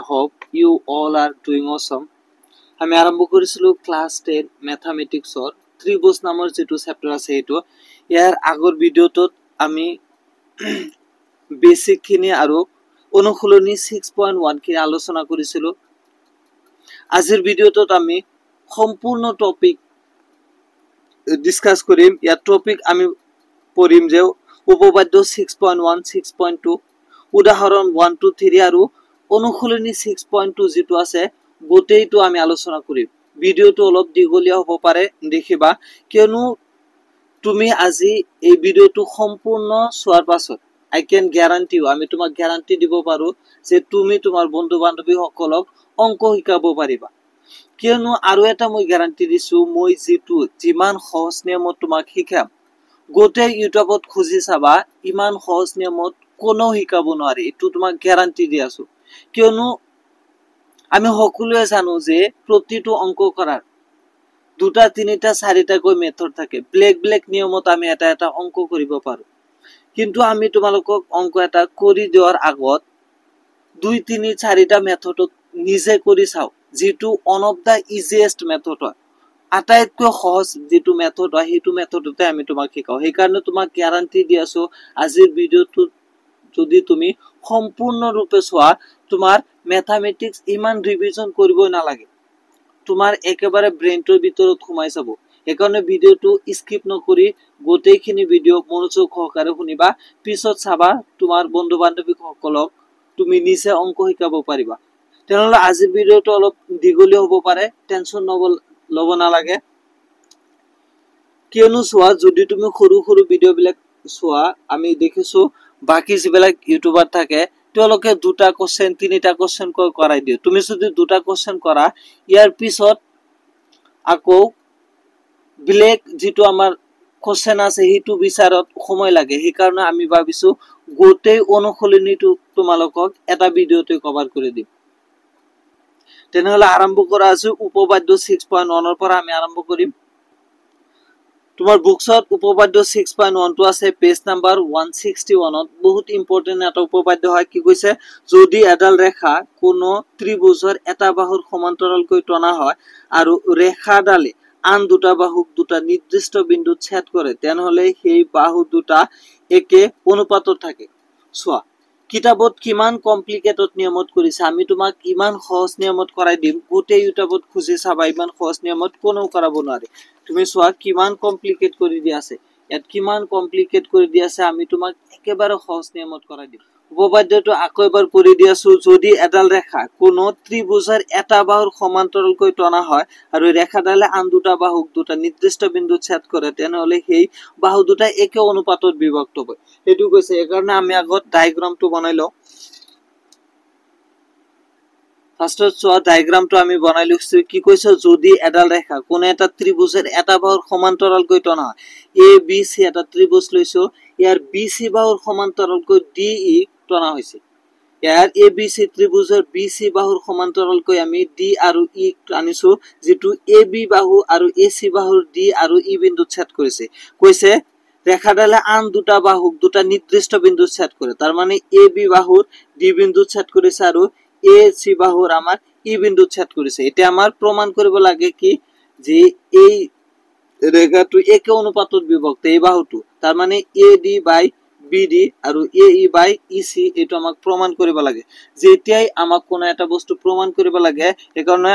hope you all are doing awesome. আমি আৰম্ভ কৰিছিলো ক্লাস 10 ম্যাথমেটিক্সৰ ত্ৰিভুজ নামৰ যেটো চেপ্টাৰ আছে এটো ইয়াৰ আগৰ ভিডিওটোত আমি বেসিক খিনি আৰু অনুশীলনী 6.1 খিনি আলোচনা কৰিছিলো আজিৰ ভিডিওটোত আমি সম্পূৰ্ণ টপিক ডিসকাস কৰিম ইয়াৰ টপিক আমি পঢ়িম যে উপপাদ্য 6.1 6.2 উদাহৰণ 1 2 3 আৰু অনুশীলনী 6.2 যেটো আছে গোটেইটো আমি আলোচনা কৰিম ভিডিওটো অলপ দীঘলীয়া হ'ব পাৰে দেখিবা কিয়নো তুমি আজি এই ভিডিওটো সম্পূৰ্ণ চোৱাৰ পাছত I can guarantee you আমি তোমাক গ্যাৰান্টি দিব পাৰো যে তুমি তোমাৰ বন্ধু বান্ধৱী সকলক অংক শিকাব পাৰিবা কিয়নো আৰু এটা মই গ্যাৰান্টি দিছো মই যেটো যিমান সহজ নিয়মত তোমাক শিকাম গোটেই ইউটিউবত খুজি চাবা ইমান সহজ নিয়মত কোনো শিকাব নোৱাৰে এটো তোমাক গ্যাৰান্টি দি আছো কিয়নো আমি সকলোৱে জানো যে প্ৰতিটো অংক কৰাৰ দুটা তিনিটা চাৰিটা কৈ মেথড থাকে ব্লেক নিয়মত আমি এটা অংক কৰিব পাৰো কিন্তু আমি তোমালোকক অংক এটা কৰি দিয়াৰ আগত 2 3 4টা মেথডত নিজে কৰি চাও যেটো ওয়ান অফ দা ইজিয়েষ্ট মেথড হয় আটাইতকৈ সহজ যেটো মেথড হয় হেতু মেথডতে আমি তোমাক শিকাও সেই কাৰণে তোমাক গ্যাৰান্টি দি আছো আজিৰ ভিডিওটো যদি তুমি সম্পূৰ্ণ ৰূপে চোৱা তোমাৰ ম্যাথমেটিক্স ইমান ৰিভিজন কৰিব নালাগে তোমাৰ একেবাৰে ব্ৰেইনটোৰ ভিতৰত সোমাই যাব একাৰণে ভিডিওটো স্কিপ নকৰি গোটেইখিনি ভিডিও মনোযোগ সহকাৰে শুনিবা পিছত চাবা তোমাৰ বন্ধু বান্ধৱী সকলক তুমি নিজে অংক শিকাব পাৰিবা তেনেহলে আজিৰ ভিডিওটো অলপ দীঘলীয়া হ'ব পাৰে টেনচন ল'ব নালাগে কিয়নো চোৱা যদি তুমি সৰু ভিডিও বিলাক চোৱা আমি দেখিছো বাকি যিবিলাক ইউটিউবাৰ থাকে তেওঁলোকে দুটা কোশ্চেন তিনিটা কোশ্চেন কৰাই দিয়ে তুমি যদি দুটা কোশ্চেন কৰা ইয়াৰ পিছত আকৌ ব্লেক যেটো আমাৰ কোশ্চেন আছে হেতু বিচাৰত সময় লাগে সেই কাৰণে আমি ভাবিছো গোটেই অনুশীলনীটো তোমালোকক এটা ভিডিওতে কভাৰ কৰি দিম তেনেহলে আৰম্ভ কৰা আছে উপপাদ্য 6.1 ৰ পৰা আমি আৰম্ভ কৰিম তোমাৰ বুকছত উপপাদ্য 6.1 টো আছে পেজ নাম্বাৰ 161 ত বহুত ইম্পৰ্টেন্ট এটা উপপাদ্য হয় কি কৈছে যদি এডাল ৰেখা কোনো ত্ৰিভুজৰ এটা বাহুৰ সমান্তৰালকৈ টনা হয় আৰু ৰেখাডালে আন দুটা বাহুক দুটা নিৰ্দিষ্ট বিন্দুত ছেদ কৰে তেনেহলে সেই বাহু দুটা একে অনুপাতত থাকে সোৱা কিতাবত কিমান কমপ্লিকেটেড নিয়মত কৰিছে আমি তোমাক ইমান সহজ নিয়মত কৰাই দিম গোটেই ইউটিউবত খুজি চাবা ইমান সহজ নিয়মত কোনো কৰাব নোৱাৰে তুমি সোৱা কিমান কমপ্লিকেট কৰি দি আছে ইয়াত কিমান কমপ্লিকেট কৰি দি আছে আমি তোমাক একেবাৰে সহজ নিয়মত কৰাই দিম উপপাদ্যটো আকৌ এবাৰ কৰি দি আছো যদি এডাল ৰেখা কোনো ত্ৰিভুজৰ এটা বাহুৰ সমান্তৰালকৈ টনা হয় আৰু ৰেখাডালে আন দুটা বাহুক দুটা নিৰ্দিষ্ট বিন্দুত ছেদ কৰে তেনেহলে সেই বাহু দুটা একে অনুপাতত বিভক্ত হয় এটো কৈছে এই কাৰণে আমি আগত ডায়াগ্ৰামটো বনাই লও ফাৰ্স্টত চোৱা ডায়াগ্ৰামটো আমি বনাই লৈছো কি কৈছে যদি এডাল ৰেখা কোন এটা ত্ৰিভুজৰ এটা বাহুৰ সমান্তৰালকৈ টনা হয় এ বি সি এটা ত্ৰিভুজ লৈছো ইয়াৰ বি সি বাহুৰ সমান্তৰালকৈ ডি ই টনা হৈছে ইয়াৰ এ বি সি ত্ৰিভুজৰ বি সি বাহুৰ সমান্তৰালকৈ আমি ডি আৰু ই আনিছো যেটো এ বি বাহু আৰু এ সি বাহুৰ ডি আৰু ই বিন্দুত ছেদ কৰিছে কৈছে ৰেখাডালে আন দুটা বাহুক দুটা নিৰ্দিষ্ট বিন্দুত ছেদ কৰে তাৰ মানে এ বি বাহুৰ ডি বিন্দুত ছেদ কৰিছে আৰু এ সি বাহুৰ আমাৰ ই বিন্দুত ছেদ কৰিছে এটা আমাৰ প্ৰমাণ কৰিব লাগে কি যে এই ৰেখাটো একে অনুপাতত বিভক্ত এই বাহুটো তাৰ মানে A D by B D আৰু এ ই বাই ই সি এটো আমাক প্ৰমাণ কৰিব লাগে যেতিয়াই আমাক কোন এটা বস্তু প্ৰমাণ কৰিব লাগে একাৰণে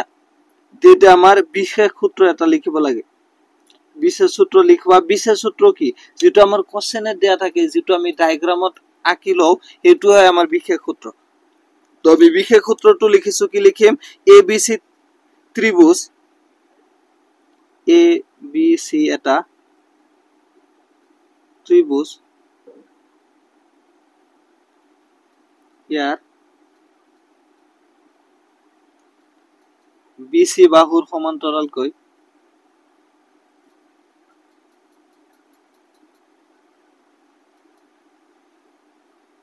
যেটা আমাৰ বিশেষ সূত্ৰ এটা লিখিব লাগে বিশেষ সূত্ৰ লিখবা বিশেষ সূত্ৰ কি যেটো আমাৰ কোশ্চেনে দেয়া থাকে যেটো আমি ডায়াগ্ৰামত আঁকিলো হেতু হয় আমাৰ বিশেষ সূত্ৰ তো আমি বিশেষ সূত্ৰটো লিখিছো কি লিখিম এ বি সি ত্ৰিভুজ এ বি সি এটা ত্ৰিভুজ ইয়াৰ বি সি বাহুৰ সমান্তৰালকৈ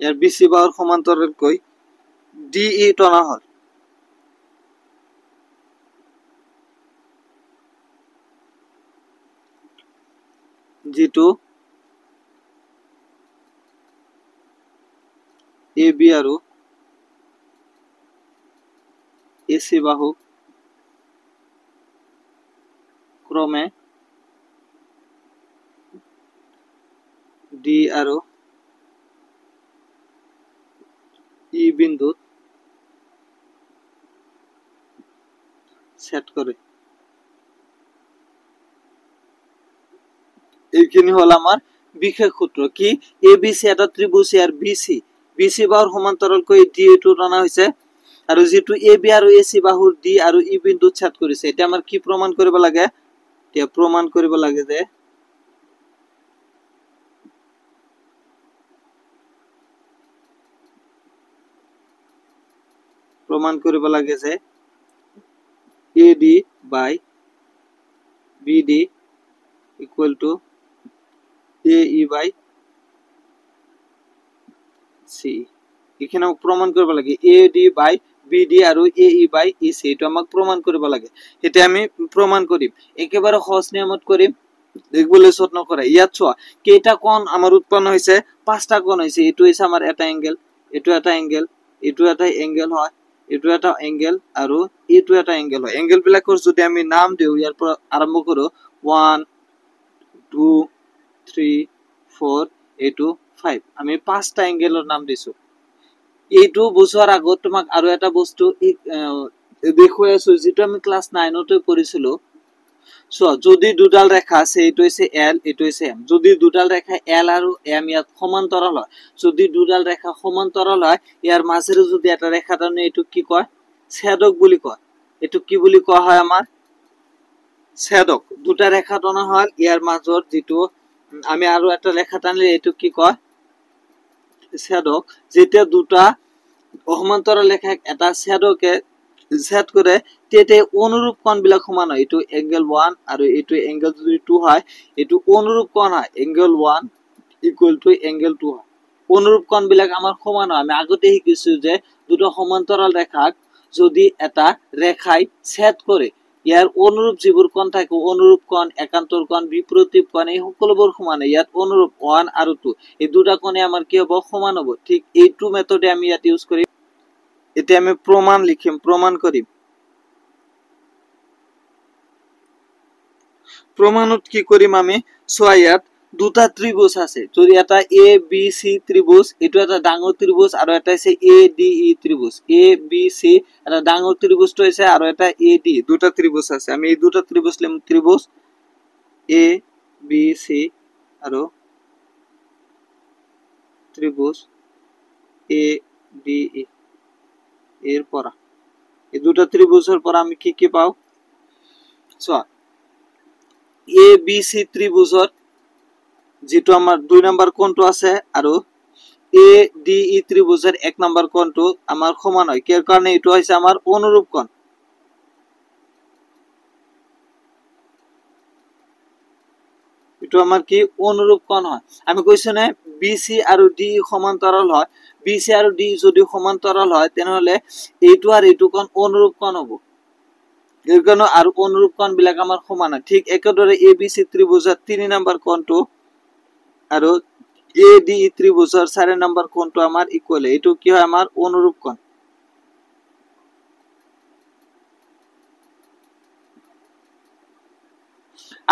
ইয়াৰ বি সি বাহুৰ সমান্তৰালকৈ ডি ই টনা হয় যেটো এ বি আৰু এসি বাহু ক্ৰমে ডি আৰু ই বিন্দুত সেট করে এইখিনি হল আমার বিশেষ সূত্র কি এবিসি এটা ত্রিভুজ আর বিসি বিসি বাহুর সমান্তরালকৈ ডি এটো টানা হৈছে আৰু যেটো এবি আৰু এসি বাহুৰ ডি আৰু ই বিন্দুত ছেদ কৰিছে এটা আমাৰ কি প্ৰমাণ কৰিব লাগে এতিয়া প্ৰমাণ কৰিব লাগে যে AD by BD equal to AE by C এখানে প্রমাণ করব লাগে AD by BD আৰু AE by EC এটা আমাক প্রমাণ করব লাগে এটা আমি প্রমাণ করিম একেবারে সহজ নিয়মত করিম দেখবলে সত নকৰা ইয়াত চোৱা কেইটা কোণ আমাৰ উৎপন্ন হৈছে পাঁচটা কোণ হৈছে এটো হৈছে আমাৰ এটা এংগেল এটো এটা এংগেল এটো এটা এংগেল হয় এটো এটা এংগেল আৰু এটো এটা এংগেল হয় এংগেল বিলাকৰ যদি আমি নাম দিও ইয়াৰ পৰা আৰম্ভ কৰো 1 2 3 4 এটো 5 আমি পাঁচটা এংগেলৰ নাম দিছো এইটো বুঝাৰ আগত তোমাক আৰু এটা বস্তু দেখুৱাই আছো যেটো আমি ক্লাস 9 তে পঢ়িছিলো সো যদি দুডাল রেখা আছে এটো হইছে এল এটো হইছে এম যদি দুডাল রেখা এল আৰু এম ইয়াত সমান্তৰাল হয় যদি দুডাল ৰেখা সমান্তৰাল হয় ইয়াৰ মাজেৰে যদি এটা রেখা টানে এটো কি কয় ছেদক বুলি কয় এটো কি বুলি কোৱা হয় আমাৰ ছেদক দুটা ৰেখা টানা হয় ইয়াৰ মাজৰ যেটো আমি আৰু এটা রেখা টানলে এটো কি কয় ছেদক যেতিয়া দুটা সমান্তরাল রেখা এটা ছেদকে সেট করে তেতে অনুরূপ কোণ বিলাক সমান হয় এটো এঙ্গেল 1 আৰু এটো এঙ্গেল যদি 2 হয় এটো অনুরূপ কোণ হয় এঙ্গেল 1 ইকুয়াল টু এঙ্গেল 2 হয় অনুরূপ কোণ বিলাক আমাৰ সমান হয় আমি আগতে শিকিছো যে দুটো সমান্তৰাল ৰেখা যদি এটা ৰেখাই ছেদ কৰে ইয়াৰ অনুৰূপ যিবোৰ কোণ থাকে অনুৰূপ কোণ একান্তৰ কোণ বিপৰীত কোণ এই সকলোবোৰ সমান হয় ইয়াত অনুৰূপ 1 আৰু 2 এই দুটা কোণে আমাৰ কি হ'ব সমান হ'ব ঠিক এইটো মেথডে আমি ইয়াত ইউজ কৰিম এটা আমি প্রমাণ লিখিম প্রমাণ করিম প্রমাণত কি করিম আমি সোয়া ইয়াত দুটা ত্রিভুজ আছে যদি এটা এ বি সি ত্রিভুজ এটো এটা ডাঙৰ ত্ৰিভুজ আৰু এটা আছে A D E ত্ৰিভুজ A B সি এটা ডাঙৰ ত্ৰিভুজটো আছে আৰু এটা এ ডি দুটা ত্ৰিভুজ আছে আমি এই দুটা ত্ৰিভুজ লিম ত্ৰিভুজ এ বি সি আৰু ত্ৰিভুজ এ ডি ই এৰ পৰ এই দুটো ত্ৰিভুজেৰ পৰ আমি কি কি পাও সো এ বি সি ত্ৰিভুজৰ যেটো আমাৰ 2 নম্বৰ কোণটো আছে আৰু এ ডি ই ত্ৰিভুজৰ 1 নম্বৰ কোণটো আমাৰ সমান হয় কিৰ কাৰণে এটো হৈছে আমাৰ অনুৰূপ কোণ এটো আমাৰ কি অনুৰূপ কোণ হয় আমি কৈছো না বিসি আৰু ডি সমান্তৰাল হয় বিসি আৰু ডি যদি সমান্তৰাল হয় তেনেহলে এইটো আৰু এইটো কোণ অনুৰূপ কোণ হ'ব এৰ কাৰণে আৰ অনুৰূপ কোণ বিলাক আমাৰ সমান হয় ঠিক একদৰে এ বি সি ত্ৰিভুজৰ 3 নম্বৰ কোণটো আৰু এ ডি ই ত্ৰিভুজৰ 4 নম্বৰ কোণটো আমাৰ ইকুয়াল এটো কি হয় আমাৰ অনুৰূপ কোণ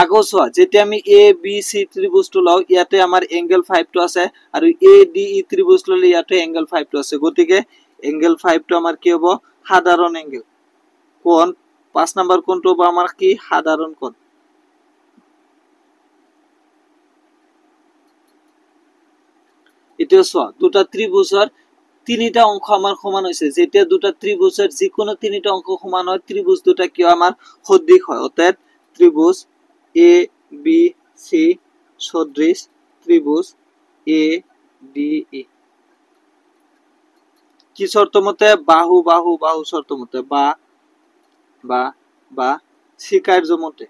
আগোছ যেতিয়া আমি এ বি সি ত্ৰিভুজটো লও ইয়াতে আমাৰ এঙ্গেল 5 টো আছে আৰু এ ডি ই ত্রিভুজ ললে ইয়াতে এঙ্গেল 5 টো আছে গতিকে এঙ্গেল 5 টো আমাৰ কি হ'ব সাধাৰণ এঙ্গেল কোণ 5 নম্বৰ কোণটো হ'ব আমাৰ কি সাধাৰণ কোণ এটা সোয়া দুটা ত্ৰিভুজৰ তিনিটা অংশ আমাৰ সমান হৈছে যেতিয়া দুটা ত্ৰিভুজৰ যিকোনো তিনিটা অংশ সমান হয় ত্ৰিভুজ দুটা কি আমাৰ সদৃশ হয় অৰ্থাৎ ত্রিভুজ এ বি সি সদৃশ ত্রিভুজ এ ডি ই কি শর্ত মতে বাহু বাহু বাহু শর্ত মতে বা বা বা শিকার্য মতে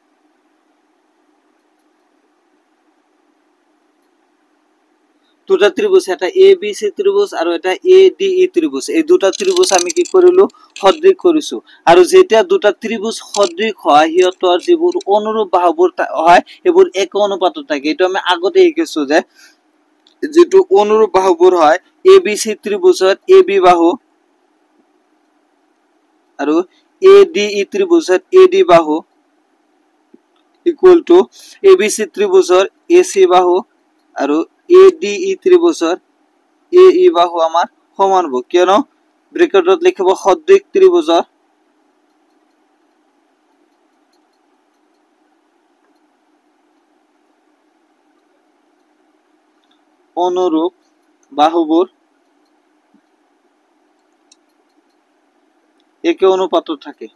দুটা ত্রিভুজ এটা এ বি সি ত্রিভুজ আৰু এটা এ ডি ই ত্ৰিভুজ এই দুটা ত্ৰিভুজ আমি কি কৰিলো সদৃশ কৰিছো আৰু যেতিয়া দুটা ত্ৰিভুজ সদৃশ হয় হিয়তৰ যিবোৰ অনুৰূপ বাহুবোৰ হয় এবোৰ এক অনুপাতত থাকে এটো আমি আগতে শিকিছো যে যেটো অনুৰূপ বাহুবোৰ হয় এ বি সি ত্ৰিভুজত এ বি বাহু আৰু ADE ত্ৰিভুজৰ AD বাহু ইকুয়াল টু ABC ত্ৰিভুজৰ AC বাহু আৰু ADE ত্ৰিভুজৰ AE বাহু আমাৰ সমান হ'ব কিয়নো ব্ৰেকেটত লিখিব সদৃশ ত্ৰিভুজৰ অনুৰূপ বাহুবোৰ একে অনুপাতত থাকে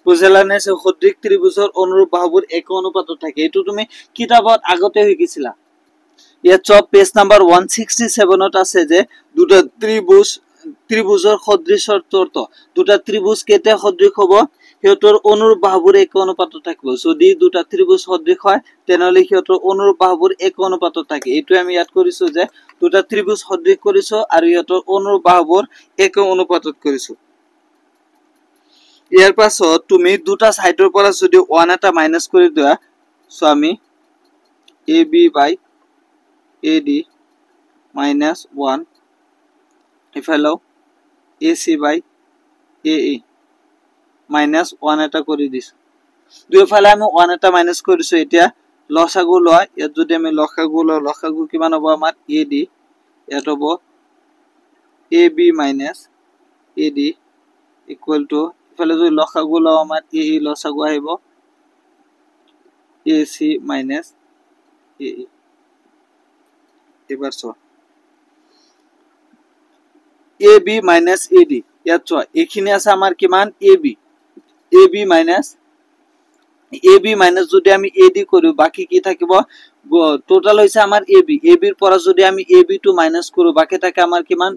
বুঝলানে সদৃশ ত্ৰিভুজৰ অনুৰূপ বাহুবোৰ একে অনুপাতত থাকে এটো তুমি কিতাবত আগতে হৈ গিছিলা ইয়াত চব পেজ নাম্বার 167 ত আছে যে দুটা ত্ৰিভুজৰ সদৃশৰ অৰ্থ দুটা ত্ৰিভুজ কেতে সদৃশ হ'ব হেতৰ অনুৰূপ বাহুবোৰ একে অনুপাতত থাকিব যদি দুটা ত্ৰিভুজ সদৃশ হয় তেনলে হেতৰ অনুৰূপ বাহুবোৰ একে অনুপাতত থাকে এটো আমি ইয়াত কৰিছো যে দুটা ত্ৰিভুজ সদৃশ কৰিছো আৰু হেতৰ অনুৰূপ বাহুবোৰ একে অনুপাতত কৰিছো ইয়াৰ পাছত তুমি দুটা সাইডৰ পৰা যদি 1 এটা মাইনাস কৰি দিয়া সো আমি AB by AD minus 1 ইফালে AC by AE minus 1 এটা কৰি দিছো দুইফালে আমি 1 এটা মাইনাস কৰিছো এতিয়া লসাগু লয় ইয়াত যদি আমি লসাগু কিমান হ'ব আমাৰ AD ইয়াত হ'ব AB minus AD equal to ইফালে যদি লসাগু লও আমাৰ AE লসাগু আহিব AC minus AE এবাৰ সো AB minus AD ইয়াত সো এখিনি আছে আমাৰ কিমান AB minus যদি আমি AD কৰো বাকি কি থাকিব টোটাল হৈছে আমাৰ AB এৰ পৰা যদি আমি AB টু মাইনাস কৰো বাকি থাকে আমাৰ কিমান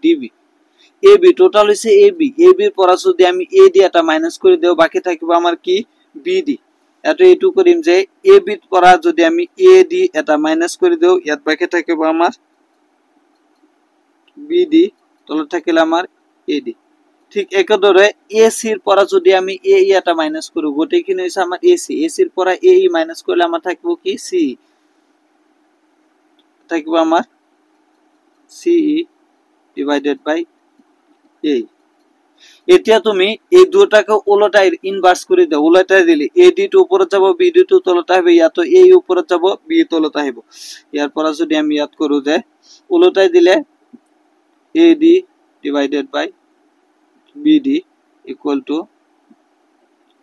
DB AB টোটাল হৈছে AB এৰ পৰা যদি আমি AD এটা মাইনাস কৰি দেও বাকি থাকিব আমাৰ কি BD এটো এটু কৰিম যে AB ৰ পৰা যদি আমি AD এটা মাইনাস কৰি দেও ইয়াত বাকি থাকিব আমাৰ BD তলত থাকিল আমাৰ AD ঠিক একদৰে AC ৰ পৰা যদি আমি AE এটা মাইনাস কৰো গটেখিনি হৈছে আমাৰ AC ৰ পৰা AE মাইনাস কৰিলে আমাৰ থাকিব কি CE থাকিব আমাৰ CE divided by A এতিয়া তুমি এই দুটাকে উলটাই ইনভাৰ্স কৰি দাও উলটাই দিলে AD টু ওপৰত যাব BD টু তলত আহিব ইয়াত AE ওপৰত যাব B তলত আহিব ইয়াৰ পৰা যদি আমি ইয়াত কৰো যে উলটাই দিলে AD divided by BD equal to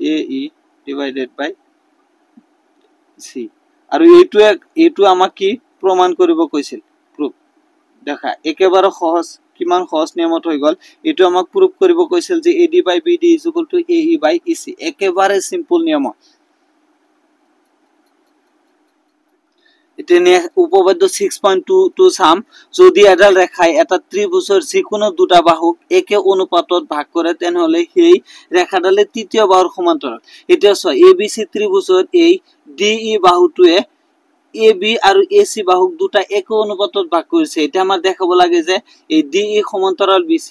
AE divided by C আৰু এইটো আমাক কি প্ৰমাণ কৰিব কৈছিল প্ৰুফ দেখা একেবাৰে সহজ কিমান সহজ নিয়মত হৈ গল এটো আমাক প্ৰুফ কৰিব কৈছিল যে AD by BD is equal to AE by EC একেবাৰে সিম্পল নিয়ম এতেনে উপপাদ্য 6.22 সাম যদি এডাল ৰেখায় এটা ত্ৰিভুজৰ যিকোনো দুটা বাহুক একে অনুপাতত ভাগ কৰে তেনহলে সেই ৰেখাডালে তৃতীয় বাহুৰ সমান্তৰাল এটা চ ABC ত্ৰিভুজৰ এই DE বাহুটোৱে AB আৰু AC বাহুক দুটা একে অনুপাতত ভাগ কৰিছে এটা আমাৰ দেখাব লাগে যে এই DE সমান্তৰাল BC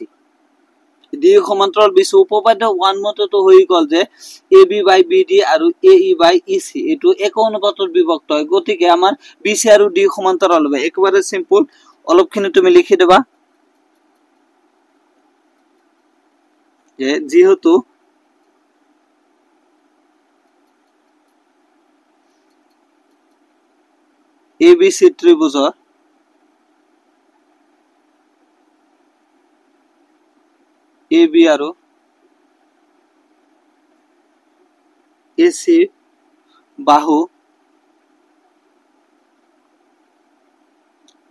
DE সমান্তৰাল BC উপপাদ্য 1 মতে তো হৈ গল যে AB by BD আৰু AE by EC এটো একে অনুপাতত বিভক্ত হয় গতিকে আমাৰ BC আৰু DE সমান্তৰাল হবে একেবাৰে সিম্পল অলপখিনি তুমি লিখি দেবা যে যেহেতু ABC ত্ৰিভুজৰ AB আৰু AC বাহু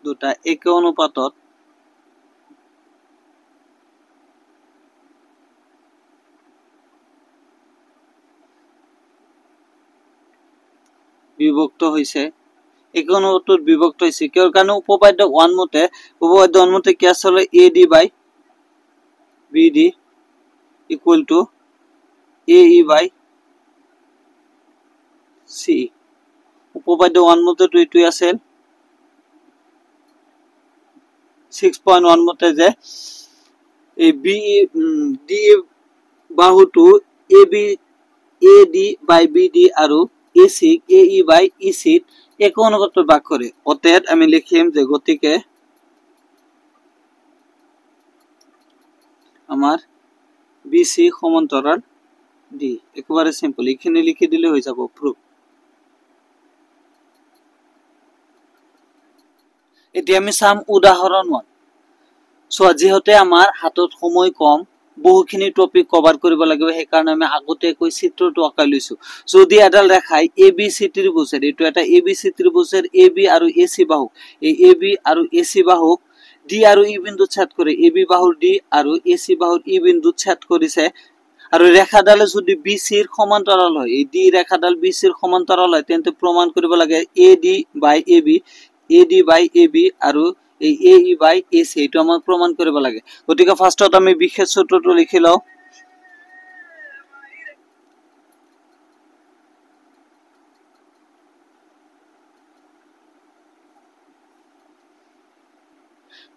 দুটা একে অনুপাতত বিভক্ত হৈছে একে অনুপাতত বিভক্ত হৈছে কিয় কাৰণে উপপাদ্য 1 মতে কি আসলে AD by BD equal to AE by C উপপাদ্য 1 মতে তো এটুই আছে 6.1 মতে যে এই DE বাহুটো AD by BD আৰু এসি এই বাই ইসি একে অনুপাতে ভাগ করে অতএব আমি লিখিম যে গতিকে আমার বিসি সমান্তরাল ডি একেবারে সিম্পল এখানে লিখে দিলে হয়ে যাব প্রুফ এটি আমি সাম উদাহরণ 1 সো যেহেতু আমার হাতত সময় কম বহুখিনি টপিক কভার কৰিব লাগিব সেই কাৰণে আমি আগতে কৈ চিত্ৰটো আঁকাই লৈছো যদি এডাল ৰেখাই ABC ত্ৰিভুজৰ এটো এটা ABC ত্ৰিভুজৰ AB আৰু AC বাহু এই AB আৰু AC বাহুক D আৰু E বিন্দুত ছেদ কৰে AB বাহুৰ D আৰু AC বাহুৰ E বিন্দুত ছেদ কৰিছে আৰু ৰেখাডাল যদি BC ৰ সমান্তৰাল হয় এই D ৰেখাডাল BC ৰ সমান্তৰাল হয় তেন্তে প্ৰমাণ কৰিব লাগে AD by AB AD by AB আৰু এই AE by AC এটো আমাক প্ৰমাণ কৰিব লাগে গতিকে ফাৰ্স্টত আমি বিশেষ সূত্ৰটো লিখি লও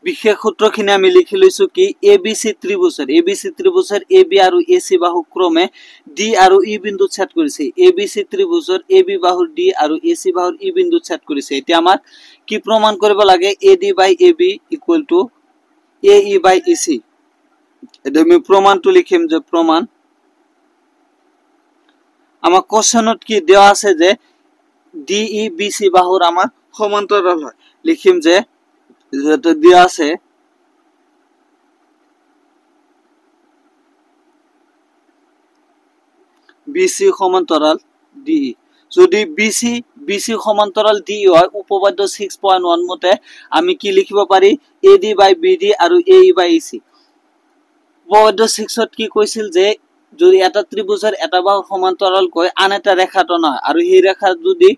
বিশেষ সূত্ৰখিনি আমি লিখি লৈছো কি ABC ত্ৰিভুজৰ AB আৰু AC বাহু ক্ৰমে D আৰু E বিন্দুত ছেদ কৰিছে ABC ত্ৰিভুজৰ AB বাহুৰ D আৰু AC বাহুৰ E বিন্দুত ছেদ কৰিছে এতিয়া আমাৰ কি প্ৰমাণ কৰিব লাগে AD by AB equal to AE by AC এটা আমি প্রমাণটো লিখিম যে প্রমাণ আমার কোশ্চেনত কি দেওয়া আছে যে DE BC বাহুর আমার সমান্তরাল হয় লিখিম যে যেটা দেওয়া আছে BC সমান্তরাল DE যদি BC সমান্তরাল DE হয় উপপাদ্য 6.1 মতে আমি কি লিখিব পারি AD by BD আৰু AE by AC উপপাদ্য 6ত কি কৈছিল যে যদি এটা ত্রিভুজের এটা বাহু সমান্তরাল কয় আন এটা রেখাটো নয় আর এই রেখা যদি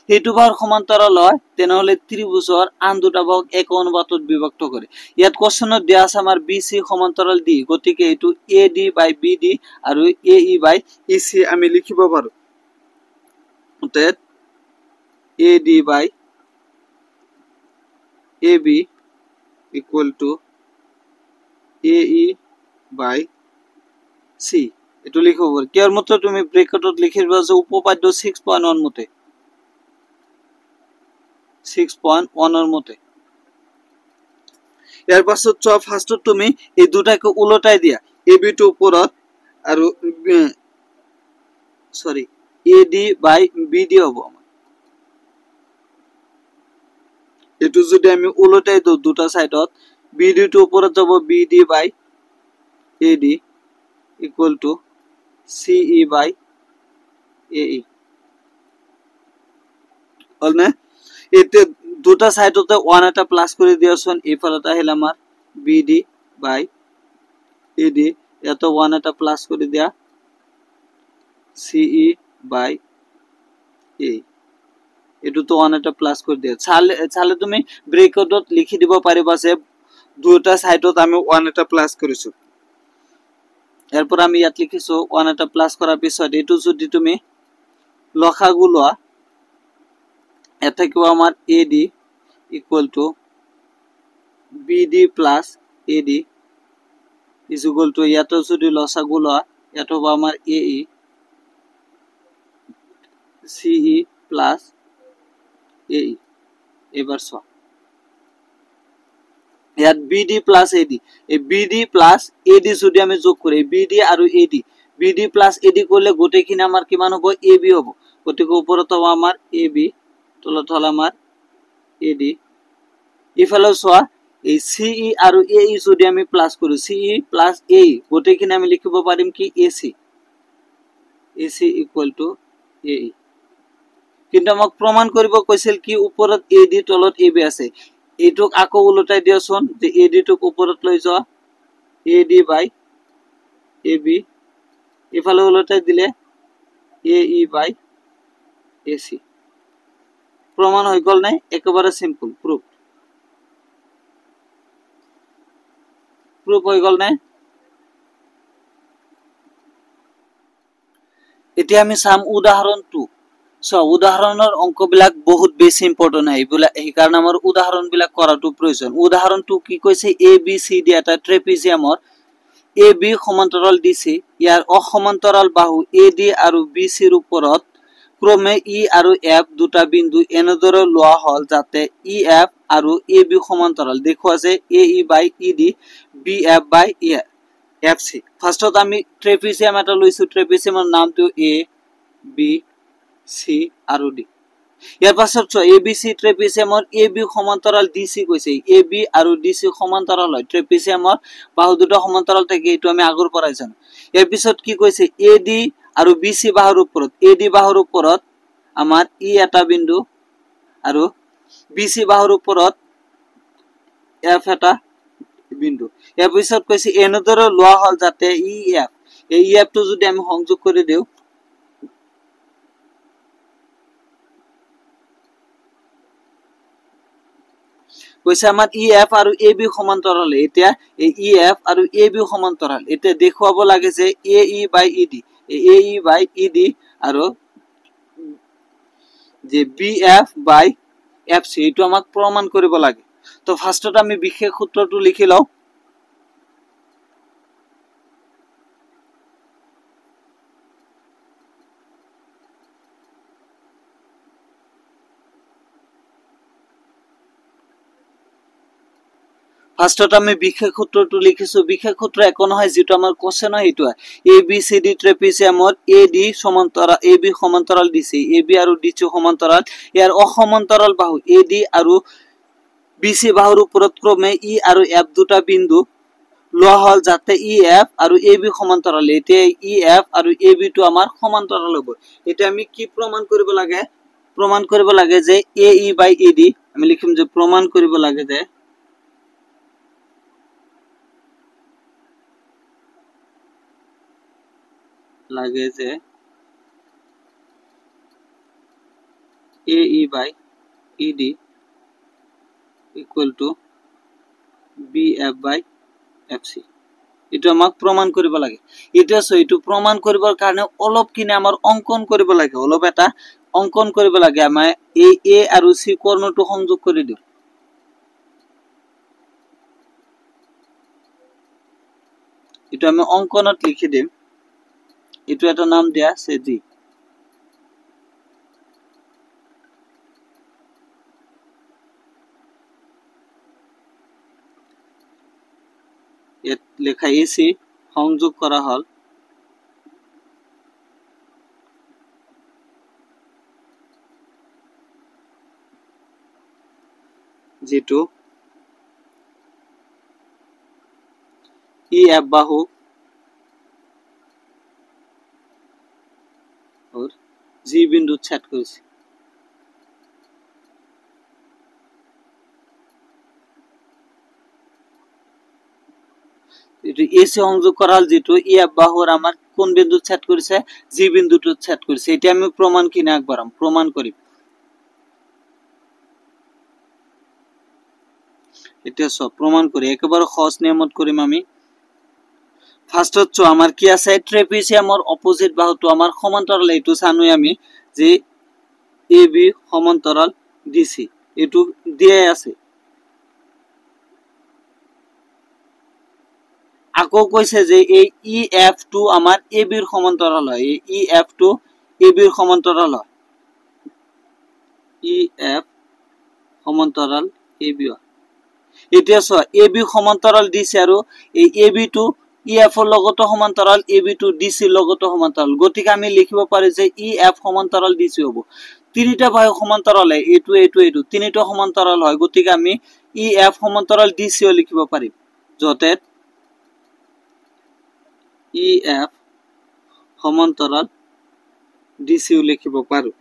হেতু বাহুর সমান্তরাল হয় তেনহলে ত্রিভুজের আন দুটা বাহুক এক অনুপাতত বিভক্ত করে ইয়াত কোশ্চেনত দিয়া আছে আমার BC সমান্তরাল D গতিকে এটো AD by BD আৰু AE by EC আমি লিখিব পাৰো অতএব AD by AB equal to AE by C এটো লিখব পারি কেয়ার মতে তুমি ব্র্যাকেটত লিখিবা যে উপপাদ্য 6.1 মতে 6.1 এর মতে এর পাছত চ ফার্স্টত তুমি এই দুটাকে উল্টাই দিয়া AB টু উপরত আর সরি AD by BD হবে এটো যদি আমি উল্টাই দাও দুটা সাইডত BD টু উপরত যাব BD by AD equal to CE by AE অলনে এতে দুটা সাইডতে 1 এটা প্লাস করে দিয়াছন এফালটা হল আমার BD by AD এত 1 এটা প্লাস করে দেয়া CE by AE এটো তো 1 এটা প্লাস করে দেয়া চালে তুমি ব্র্যাকেটত লিখি দিব পারিবা যে দুটা সাইডত আমি 1 এটা প্লাস করিছো এরপর আমি ইয়াত লিখিছো 1 এটা প্লাস করার পিছত এটো যদি তুমি লসাগু লওয়া এটা কি আমার AD equal to BD plus AD is equal to ইয়াত যদি লসাগু লওয়া এটা হবে আমার AE CE plus AE এবার সব ইয়াত BD plus AD এই BD plus AD যদি আমি যোগ করি BD আৰু BD plus AD করলে গোটেখিনি আমার কিমান হবে AB হবে গতিকে উপরত হবে আমার AB তলত হল আমার AD ইফালে সোয়া এই CE আৰু AE যদি আমি প্লাস কৰি CE plus AE গোটেখিনি আমি লিখিব পাৰিম কি AC equal to AE কিন্তু আমাক প্ৰমাণ কৰিব কৈছিল কি উপরত AD তলত AB আছে এটুক আকো উল্টাই দিয়াছন যে AD টুক উপরত লৈ যাও AD by AB ইফালে উল্টাই দিলে AE by AC প্রমাণ হৈ গল নাই একেবারে সিম্পল প্রুফ হৈ গল নাই এতিয়া আমি সাম উদাহরণ 2 সো উদাহৰণৰ অঙ্কবিলাক বহুত বেছি ইম্পৰ্টেন্ট হয় এইবিলাক এই কাৰণ আমাৰ উদাহৰণবিলাক কৰাটো প্ৰয়োজন উদাহৰণটো কি কৈছে ABCD এটা ট্ৰেপিজিয়ামৰ AB সমান্তৰাল DC ইয়াৰ অসমান্তৰাল বাহু AD আৰু BC ৰ ওপৰত ক্ৰমে ই আৰু এফ দুটা বিন্দু এনেদৰে লোৱা হল যাতে ই এফ আৰু এ বি সমান্তৰাল দেখুৱা যে A E by E D B F by F সি ফাৰ্ষ্টত আমি ট্ৰেপিজিয়াম এটা লৈছো ট্ৰেপিজিয়ামৰ নামটো এ বি সি আৰু ডি ইয়াৰ পাছত এ বি সি ট্ৰেপিজিয়ামৰ এ বি সমান্তৰাল ডি সি কৈছে এ বি আৰু ডি সি সমান্তৰাল হয় ট্ৰেপিজিয়ামৰ বাহু দুটা সমান্তৰাল থাকে এইটো আমি আগৰ পৰাই জানো ইয়াৰ পিছত কি কৈছে এ ডি আৰু বি সি বাহুৰ ওপৰত এ ডি বাহুৰ ওপৰত আমাৰ ই এটা বিন্দু আৰু বি সি বাহুৰ ওপৰত এফ এটা বিন্দু ইয়াৰ পিছত কৈছে এনেদৰে লোৱা হল যাতে ই এফ এই এফ টো যদি আমি সংযোগ কৰি দিও কৈছে আমাৰ ই এফ আৰু এ বি সমান্তৰাল এতিয়া এই ই এফ আৰু এ বি সমান্তৰাল এতিয়া দেখুৱাব লাগে যে A E by E D A E by E D আৰু যে বি এফ বাই এফ সি এইটো আমাক প্ৰমাণ কৰিব লাগে তো ফাৰ্ষ্টত আমি বিশেষ সূত্ৰটো লিখি লওঁ ফাৰ্ষ্টত আমি বিশেষ সূত্ৰটো লিখিছো বিশেষ সূত্ৰ একো নহয় যেটো আমাৰ কোশ্চেন হয় এইটো এ বি সি ডি ট্ৰেপিজিয়ামৰ এ ডি সমান্তৰাল এ বি সমান্তৰাল দিছে এ বি আৰু ডি সমান্তৰাল ইয়াৰ অসমান্তৰাল বাহু এ ডি আৰু বি সি বাহুৰ ওপৰত ক্ৰমে ই আৰু এফ দুটা বিন্দু লোৱা হল যাতে ই এফ আৰু এ বি সমান্তৰাল এতিয়া ই এফ আৰু এ বি টো আমাৰ সমান্তৰাল হ'ব এতিয়া আমি কি প্ৰমাণ কৰিব লাগে যে A E by E D আমি লিখিম যে প্ৰমাণ কৰিব লাগে যে A E by E D equal to B F by F C এটা আমাক প্ৰমাণ কৰিব লাগে এটা এইটো প্ৰমাণ কৰিবৰ কাৰণে অলপ কিনে আমাৰ অঙ্কন কৰিব লাগে অলপ এটা অঙ্কন কৰিব লাগে আমাৰ এই এ আৰু সি কৰ্ণটো সংযোগ কৰি দিও এটা আমি অঙ্কনত লিখি দিম এটো এটা নাম দিয়া আছে জি লেখা এসি সংযোগ করা হল যেটো ই এফ বাহু और জি বিন্দু ছেদ করেছে এটো এসি সংযোগ করা হল যেটো ই এফ বাহুর আমার কোন বিন্দু ছেদ করেছে জি বিন্দুটো ছেদ করেছে এটা আমি প্রমাণ কিনে একবারম প্রমাণ করি এটা সব প্রমাণ করি একেবারে সহজ নিয়মত করিম আমি ফার্স্টত চো আমার কি আছে ট্ৰেপিজিয়ামৰ অপোজিট বাহুটো আমার সমান্তরাল এইটো জানোই আমি যে এ বি সমান্তরাল ডিসি এটো দিয়ে আছে আকৌ কৈছে যে এই ই এফ টো আমার এ বিৰ সমান্তৰাল হয় এই ই এফ টো এ বিৰ সমান্তৰাল হয় ই এফ সমান্তৰাল এ বি এতিয়া চোৱা এ বি সমান্তৰাল ডিসি আৰু এই এ বি টো ই এফ ৰ লগত সমান্তৰাল এ বি টো ডিসি লগত সমান্তৰাল গতিকে আমি লিখিব পাৰি যে ই এফ সমান্তরাল ডিসি হ'ব তিনিটা বাহু সমান্তরাল এইটো তিনিটা সমান্তরাল হয় গতিকে আমি ই এফ সমান্তরাল ডিসি ও লিখিব পাৰিম যতে ই এফ সমান্তৰাল ডিসি ও লিখিব পাৰো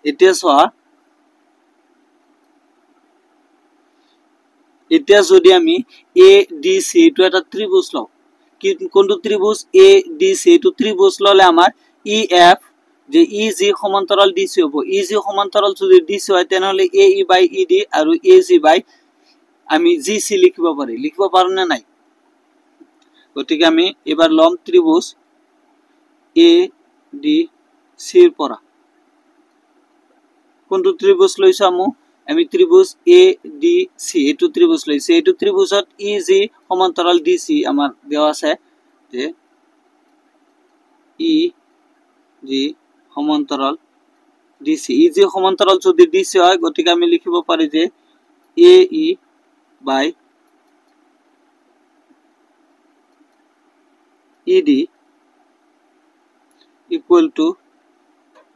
এতিয়া চোৱা এতিয়া যদি আমি এ ডি সি এটো এটা ত্রিভুজ লও কি কোনটো ত্রিভুজ এ ডি সি এটো ত্রিভুজ ললে আমাৰ ই এফ যে ই জি সমান্তরাল ডিসি হ'ব ই জি সমান্তরাল যদি ডিসি হয় তেনহলে এ ই বাই ই ডি আৰু এ জি বাই আমি জি সি লিখিব পাৰো না নাই গতিকে আমি এবাৰ লম ত্ৰিভুজ এ ডি সি ৰ পৰা কোনটো ত্ৰিভুজ লৈছো আমি ত্ৰিভুজ এ ডি সি এটো ত্ৰিভুজ লৈছে এটো ত্ৰিভুজত ই জি সমান্তৰাল ডিসি আমাৰ দেওয়া আছে যে ই জি সমান্তৰাল ডিসি ই যে সমান্তৰাল যদি ডিসি হয় গতিকে আমি লিখিব পাৰি যে A E by ED equal to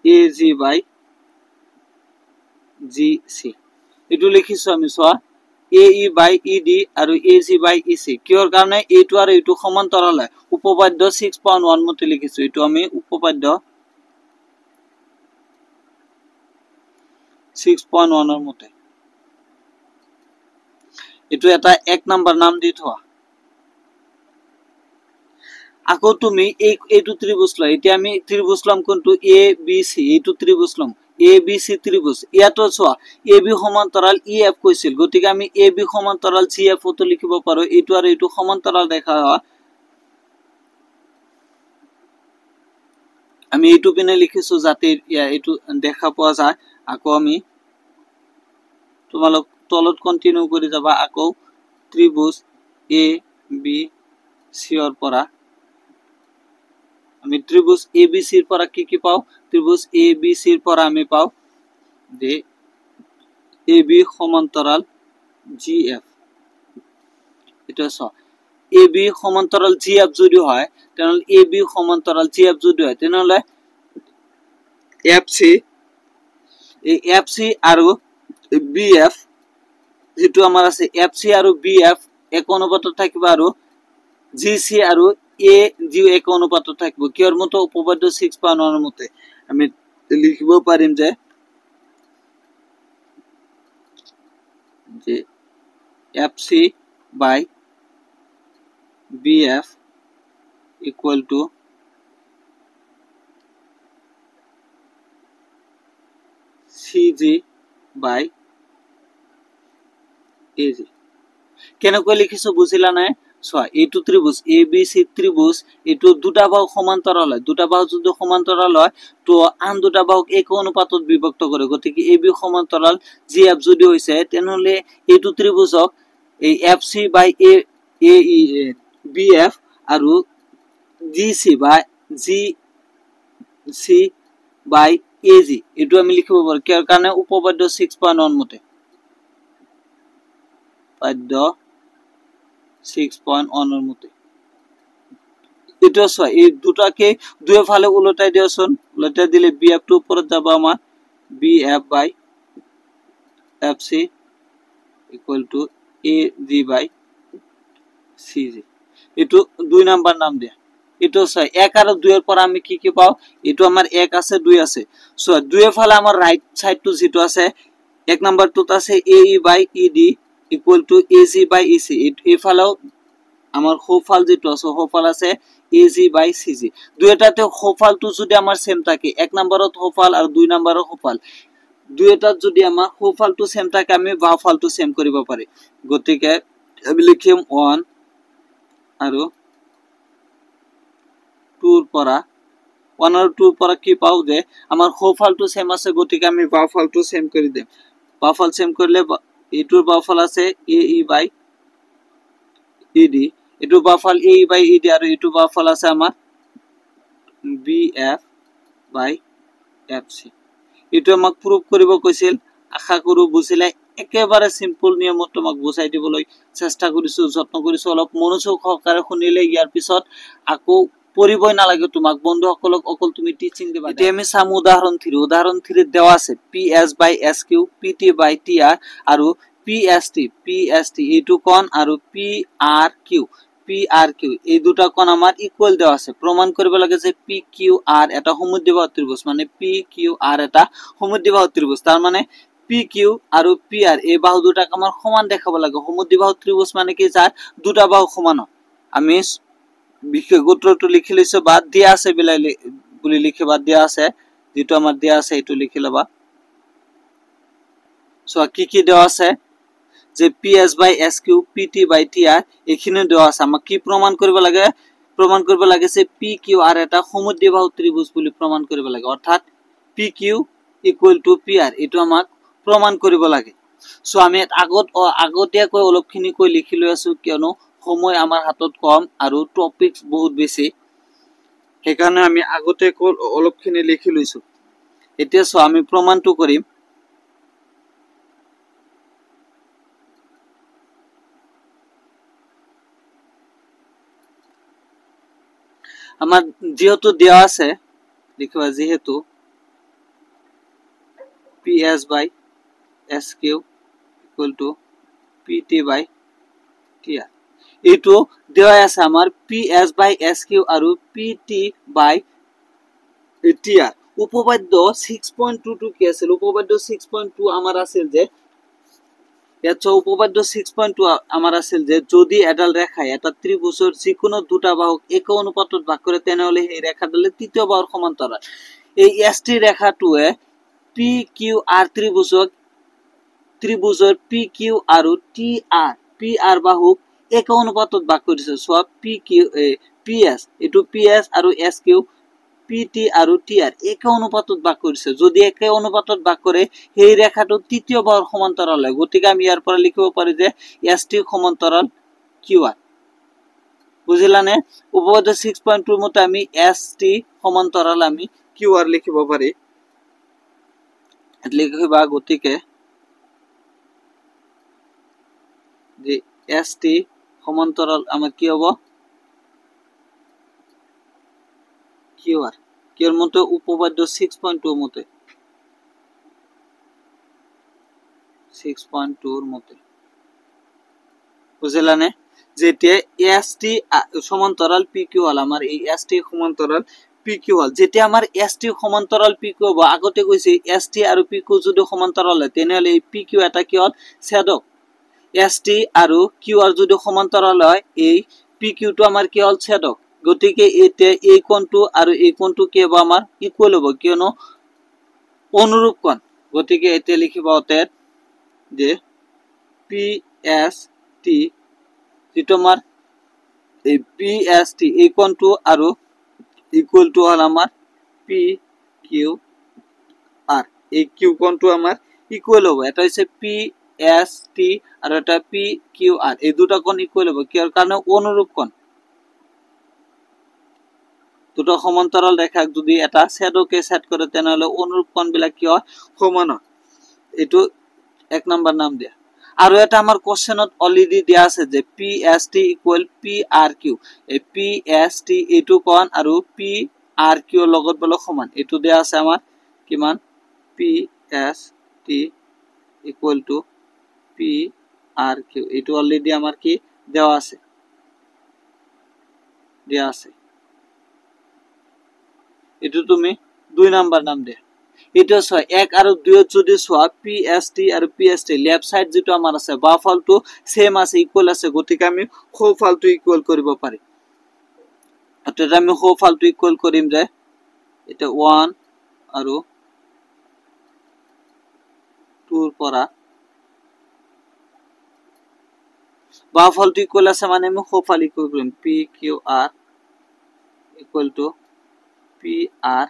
A G by G C এটু লিখিছো আমি সোয়া এ ই বাই ইডি আৰু এ জি বাই ই সি কিহৰ কাৰণে এইটো আৰু এইটো সমান্তৰাল হয় উপপাদ্য 6.1 মতে লিখিছো এটু আমি উপপাদ্য 6.1 এর মতে এটু এটা এক নাম্বার নাম দি থোৱা আকৌ তুমি এইটো ত্ৰিভুজ লয় এতিয়া আমি ত্ৰিভুজ লম কোনটো এ বি সি এইটো ত্ৰিভুজ লম এ বি সি ত্ৰিভুজ ইয়াতো চোৱা এ বি সমান্তৰাল ই এফ কৈছিল গতিকে আমি এ বি সমান্তৰাল জি এফ তো লিখিব পাৰো এইটো আৰু এইটো সমান্তৰাল দেখা হয় আমি এইটো পিনে লিখিছো যাতে এইটো দেখা পোৱা যায় আকৌ আমি তোমালোক তলত কন্টিনিউ কৰি যাবা আকৌ ত্ৰিভুজ এ বি সি অৰ পৰা আমি ত্ৰিভুজ এ বি সি ৰ পৰা কি পাও ত্ৰিভুজ এ বি সি ৰ পৰা আমি পাও যে এ বি সমান্তৰাল জি এফ এটা চ এ বি সমান্তৰাল জি এফ যদি হয় তেনহলে এ বি সমান্তৰাল জি এফ যদি হয় তেনহলে এফ সি আৰু বি এফ যেটো আমাৰ আছে এফ সি আৰু বি এফ এক অনুপাতত থাকিব আৰু জি সি আৰু এ জি এক অনুপাতত থাকিব কিয়ৰ মতে উপপাদ্য 6.1 এৰ মতে আমি লিখিব পাৰিম যে F C by B F equal to C G by A G কেনেকৈ লিখিছো বুঝিলা নাই চোৱা এইটো ত্ৰিভুজ এ বি সি ত্ৰিভুজ এইটো দুটা বাহু সমান্তৰাল হয় দুটা বাহু যদি সমান্তৰাল হয় তো আন দুটা বাহুক এক অনুপাতত বিভক্ত কৰে গতিকে এ বি সমান্তৰাল জি এফ যদি হৈছে তেনহলে এইটো ত্ৰিভুজক এই এফ সি বাই এ ই বি এফ আৰু G C by G C by A G এইটো আমি লিখিব পাৰো কিয় কাৰণে উপপাদ্য 6.1 মতে পাদ্য 6.1 এর মতে এটা সো এই দুটাকে দুই ফালে উল্টাই দিওছন উল্টাই দিলে বিএফ টু উপরে যাব আমার BF by F C equal to A G by C G এটো দুই নাম্বার নাম দিয়া এটো সো 1 আর 2 এর পর আমি কি পাও এটো আমার 1 আছে 2 আছে সো দুই এর ফালে আমার রাইট সাইড টু যেটো আছে এক নাম্বার টুত আছে A E by ED equal to A G by E C এই ফালেও আমার হোফাল যেটো আছে হোফাল আছে এ জি বাই সি জি দুইটাতে হোফালটো যদি আমার সেম থাকে এক নাম্বারত হোফাল আর দুই নাম্বারত হোফাল দুইটাত যদি আমার হোফালটো সেম থাকে আমি বাহুফালটো সেম কৰিব পাৰি গতিকে আমি লিখিম 1 আৰু 2 ৰ পৰা 1 আৰু 2 ৰ পৰা কি পাও যে আমাৰ হোফালটো সেম আছে গতিকে আমি বাহুফালটো সেম কৰি দিম বাহুফাল সেম কৰিলে এইটোৰ বাহুফাল আছে এ ই বাই ইডি এটো বাহুফাল এ বাই ইডি আৰু এটো বাহুফাল আছে আমাৰ বি এফ বাই এফ সি এটো আমাক প্ৰুফ কৰিব কৈছিল আশা কৰো বুজিলে একেবাৰে সিম্পল নিয়মত তোমাক বুজাই দিবলৈ চেষ্টা কৰিছো যত্ন কৰিছো অলপ মনোযোগ সহকাৰে শুনিলে ইয়াৰ পিছত আকৌ পঢ়িবই নালাগে তোমাক বন্ধুসকলক অকল তুমি টিচিং দিবা এতিয়া আমি সাম উদাহৰণ 3 দেওয়া আছে PS বাই SQ PT বাই TR আৰু PST এইটো কোণ আৰু PRQ এই দুটা কোণ আমাৰ ইকুয়াল দেওয়া আছে প্ৰমাণ কৰিব লাগে যে PQR এটা সমদ্বিবাহু ত্ৰিভুজ মানে PQR এটা সমদ্বিবাহু ত্ৰিভুজ তাৰ মানে PQ আৰু PR এই বাহু দুটাক আমাৰ সমান দেখাব লাগে সমদ্বিবাহু ত্ৰিভুজ মানে কি যাৰ দুটা বাহু সমান আমি বিশেষ সূত্ৰটো লিখি লৈছো বাদ দিয়া আছে বুলি লিখি বাদ দিয়া আছে যেটো আমাৰ দিয়া আছে এটো লিখি লবা সো কি দেওয়া আছে যে PS বাই SQ PT বাই TR এখানে দেওয়া আছে আমাক কি প্রমাণ কৰিব লাগে যে PQR এটা সমদ্বিবাহু ত্ৰিভুজ বুলি প্ৰমাণ কৰিব লাগে অৰ্থাৎ PQ ইকুয়াল টু PR এটো আমাক প্ৰমাণ কৰিব লাগে সো আমি আগতীয়াকৈ অলপখিনি কৈ লিখি লৈ আছো কিয়নো সময় আমাৰ হাতত কম আৰু টপিকস বহুত বেছি সেইকাৰণে আমি আগতীয়াকৈ অলপখিনি লিখি লৈছো এতিয়া সো আমি প্ৰমাণটো কৰিম আমার যেহেতু দেওয়া আছে লিখবা যেহেতু PS by SQ equal to PT by TR এইটো দেওয়া আছে আমার PS by SQ আৰু PT by TR উপপাদ্য 6.22 কি আছিল উপপাদ্য 6.2 আমার আছিল যে ইয়াত উপপাদ্য 6.2 আমার আছিল যে যদি এডাল রেখায় এটা ত্রিভুজের যিকোনো দুটা বাহুক এক অনুপাতত ভাগ করে তেনেহলে এই রেখাডালে তৃতীয় বাহুর সমান্তরাল এই এসটি ৰেখাটোৱে PQR ত্ৰিভুজৰ PQ আৰু PR বাহুক এক অনুপাতত ভাগ কৰিছে সব PS এটো PS আৰু SQ PT আৰু TR এক অনুপাতত ভাগ কৰিছে যদি এক অনুপাতত ভাগ কৰে এই ৰেখাটো তৃতীয় বাহুৰ সমান্তৰাল হয় গতিকে আমি ইয়াৰ পৰা লিখিব পাৰি যে ST সমান্তৰাল QR বুজিলানে উপপাদ্য 6.2 মতে আমি ST সমান্তৰাল আমি QR লিখিব পাৰি লিখিবা গতিকে যে ST সমান্তরাল আমার কি হবো QR কির মতে উপপাদ্য 6.2 মতে 6.2 এর মতে বুঝলানে যেতে ST সমান্তরাল PQ হল আমার এই ST সমান্তরাল PQ হল যেতে আমার ST সমান্তরাল PQ হবো আগতে কইছি ST আৰু PQ যদি সমান্তৰাল হয় তেনেহলে এই PQ এটা কি হল ছেদক ST আৰু QR যদি সমান্তৰাল হয় এই PQ টো আমাৰ কি হল ছেদক গতিকে এতে এই কোণটো আৰু এই কোণটো কি হ'ব আমাৰ ইকুয়াল হ'ব কিয়নো অনুৰূপ কোণ গতিকে এতে লিখিবা অতে যে PST যেটো আমাৰ এই PST এই কোণটো আৰু ইকুয়াল টু হল আমাৰ PQR এই Q কোণটো আমাৰ ইকুয়াল হ'ব এটা হৈছে PST আৰু এটা PQR এই দুটা কোণ ইকুয়াল হ'ব কিয়ৰ কাৰণে অনুৰূপ কোণ দুটো সমান্তরাল রেখা যদি এটা ছেদকে ছেদ করে তেনেহলে অনুরূপ কোণবিলাক কি হয় সমান হয় এটো এক নাম্বার নাম দিয়া আৰু এটা আমাৰ কোশ্চেনত অলৰেডি দিয়া আছে যে PST ইকুয়াল PRQ এই PST এটো কোণ আৰু PRQ লগত বল সমান এটো দিয়া আছে আমাৰ কিমান PST ইকুয়াল টু PRQ এটো অলৰেডি আমাৰ কি দেওয়া আছে দিয়া আছে এটো তুমি দুই নাম্বাৰ নাম দে এটা ছয় এক আৰু দুই যদি সোয়া PST আৰু PST লেফট সাইড যেটো আমাৰ আছে বা ফালটো সেম আছে ইকুয়াল আছে গতিকে আমি খো ফালটো ইকুয়াল কৰিব পাৰি অৰ্থাৎ আমি খো ফালটো ইকুয়াল কৰিম যে এটা 1 আৰু 2 ৰ পৰা বা ফালটো ইকুয়াল আছে মানে আমি খো ফাল ইকুয়াল কৰিম PQR ইকুয়াল টু PR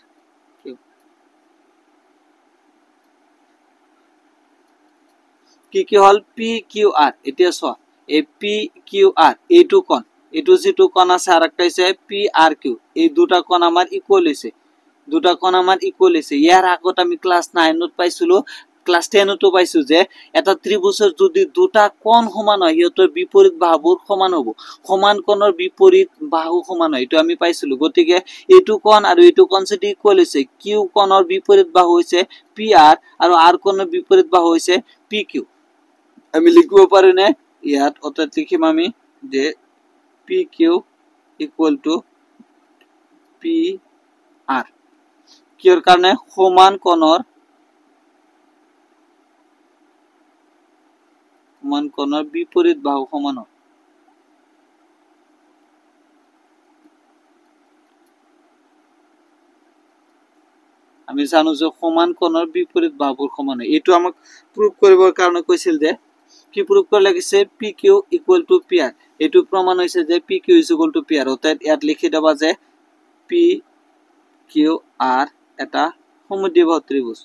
কি হল PQR এতিয়া ছ এই PQR এইটো কোণ এইটো যেটো কোণ আছে আরেকটা হৈছে PRQ এই দুটা কোণ আমাৰ ইকুয়াল হৈছে দুটা কোণ আমাৰ ইকুয়াল হৈছে ইয়াৰ আগত আমি ক্লাস 9 ত পাইছিলো ক্লাস 10 তো পাইছো যে এটা ত্ৰিভুজৰ যদি দুটা কোণ সমান হয় ইহঁতৰ বিপৰীত বাহুবোৰ সমান হ'ব সমান কোণৰ বিপৰীত বাহু সমান হয় এটো আমি পাইছিলো গতিকে এইটো কোণ আৰু এইটো কোণ যদি ইকুয়াল হৈছে Q কোণৰ বিপৰীত বাহু হৈছে PR আৰু R কোণৰ বিপৰীত বাহু হৈছে PQ আমি লিখিব পাৰি না ইয়াত অৰ্থাৎ লিখিম আমি যে PQ ইকুয়াল টু PR কিয়ৰ কাৰণে সমান কোণৰ বিপৰীত বাহু সমান হয় আমি জানো যে সমান কোণৰ বিপৰীত বাহুবোৰ সমান হয় এটো আমাক প্ৰুফ কৰিবৰ কাৰণে কৈছিল যে কি প্ৰুফ কৰা লাগিছে PQ ইকুয়াল টু PR এটো প্ৰমাণ হৈছে যে PQ ইকুয়াল টু PR অৰ্থাৎ ইয়াত লিখি দেবা যে PQR এটা সমদ্বিবাহু ত্ৰিভুজ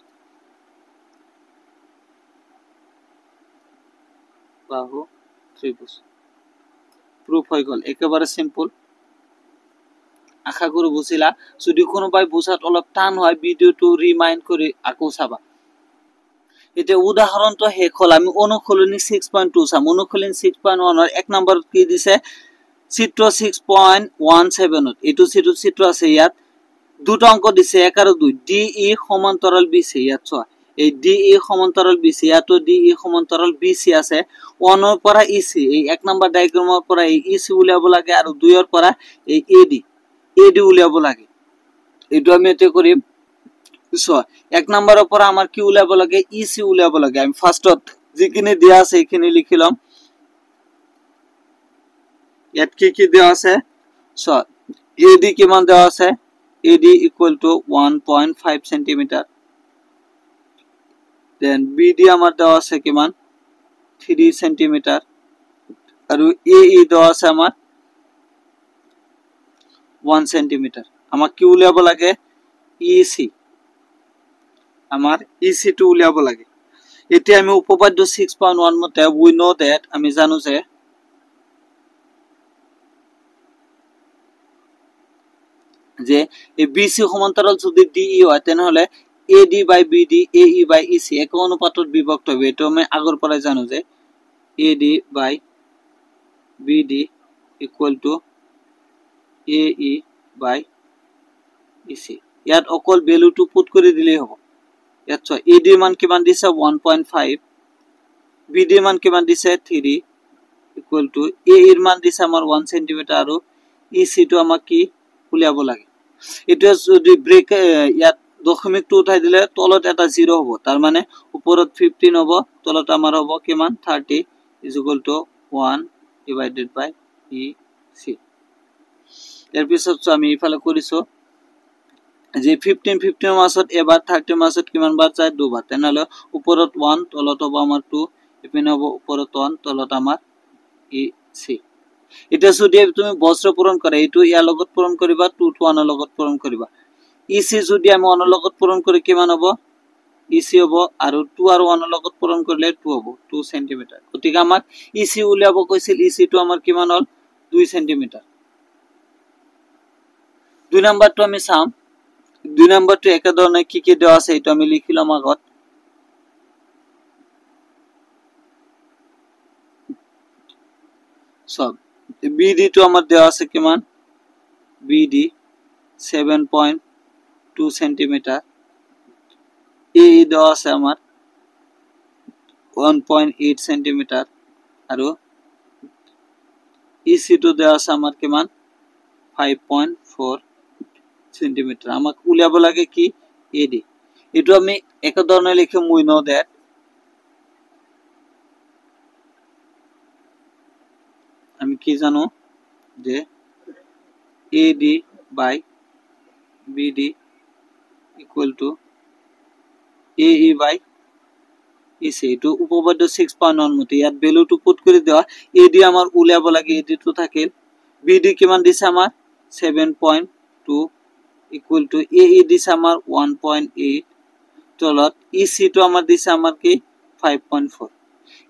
বাহু ত্ৰিভুজ প্ৰুফ হৈ গল একেবাৰে সিম্পল আশা কৰো বুজিলা যদি কোনোবাই বুঝাত অলপ টান হয় ভিডিওটো ৰিমাইন্ড কৰি আকৌ চাবা এটা উদাহৰণটো শেষ হল আমি অনুশীলনী 6.2 চাম অনুশীলনী 6.1 ৰ এক নম্বৰত কি দিছে চিত্ৰ 6.17 এটো চিত্ৰ আছে ইয়াত দুটা অংক দিছে 1 আৰু 2 ডি ই সমান্তৰাল BC ইয়াত চোৱা এই ডি ই সমান্তৰাল BC ইয়াতো ডি ই সমান্তৰাল BC আছে 1 ৰ পৰা EC এই এক নম্বৰ ডায়াগ্ৰামৰ পৰা এই EC উলিয়াব লাগে আৰু 2 ৰ পৰা এই AD উলিয়াব লাগে এটো আমি এতে কৰিম সো এক নম্বৰৰ পৰা আমাৰ কি উলিয়াব লাগে EC উলিয়াব লাগে আমি ফাৰ্স্টত যিখিনি দিয়া আছে এইখিনি লিখিলাম ইয়াত কি দেওয়া আছে সো AD কিমান দেওয়া আছে AD equal to 1.5 cm then BD আমার দেওয়া আছে কিমান 3 cm আৰু AE দেওয়া আছে আমার 1 cm আমাক কি উলিয়াব লাগে EC আমার EC টো উলিয়াব লাগে এতিয়া আমি উপপাদ্য 6.1 মতে we know that আমি জানো যে এই BC সমান্তরাল যদি DE হয় তেনেহলে AD by BD AE by EC এক অনুপাতত বিভক্ত হবে এটো আমি আগৰ পৰাই জানো যে AD by BD equal to AE by EC ইয়াত অকল ভ্যালুটো পুট কৰি দিলেই হ'ব ইয়াত চোৱা AD মান কিমান দিছে 1.5 BD মান কিমান দিছে 3 equal to AE এর মান দিছে আমাৰ 1 cm আৰু EC টো আমাক কি উলিয়াব লাগে এটা যদি ব্রেক ইয়াত দশমিকটো উঠাই দিলে তলত এটা 0 হ'ব তার মানে উপৰত 15 হ'ব তলত আমাৰ হ'ব কিমান 30 is equal to 1 divided by EC এর পিছত আমি ইফালে কৰিছো যে 15 মাসত এবাৰ 30 মাসত কিমান বাৰ যায় দুবাৰ তেনেহলে উপৰত 1 তলত হ'ব আমাৰ 2 ইপিনে হ'ব উপৰত 1 তলত আমাৰ EC এটা যদি তুমি বজ্ৰ পূৰণ কৰা এটো ইয়াৰ লগত পূৰণ কৰিবা 2 to 1 লগত পূৰণ কৰিবা EC যদি আমি 1 লগত পূৰণ কৰি কিমান হ'ব EC হ'ব আৰু 2 আৰু 1 লগত পূৰণ কৰিলে 2 হ'ব 2 cm গতিকে আমাক EC উলিয়াব কৈছিল EC টো আমাৰ কিমান হল 2 cm দুই নম্বৰটো আমি চাম দুই নম্বৰটো একে ধৰণে কি দেওয়া আছে এটা আমি লিখিলাম আগত সব BD তো আমার দেওয়া আছে কিমান BD 7.2 cm AE দেওয়া আছে আমার 1.8 cm আৰু EC তো দেওয়া আছে আমার কিমান 5.4 cm আমাক উলিয়াব লাগে কি AD এটো আমি এক ধৰণে লিখিম we know that আমি কি জানো যে AD by BD equal to AE by EC to উপপাদ্য 6.1 মতে ইয়াত ভ্যালুটো পুট কৰি দেওয়া AD আমাৰ উলিয়াব লাগে AD টো থাকিল BD কিমান দিছে আমাৰ 7.2 equal to AE দিছে আমাৰ 1.8 তলত EC টো আমাৰ দিছে আমাৰ কি 5.4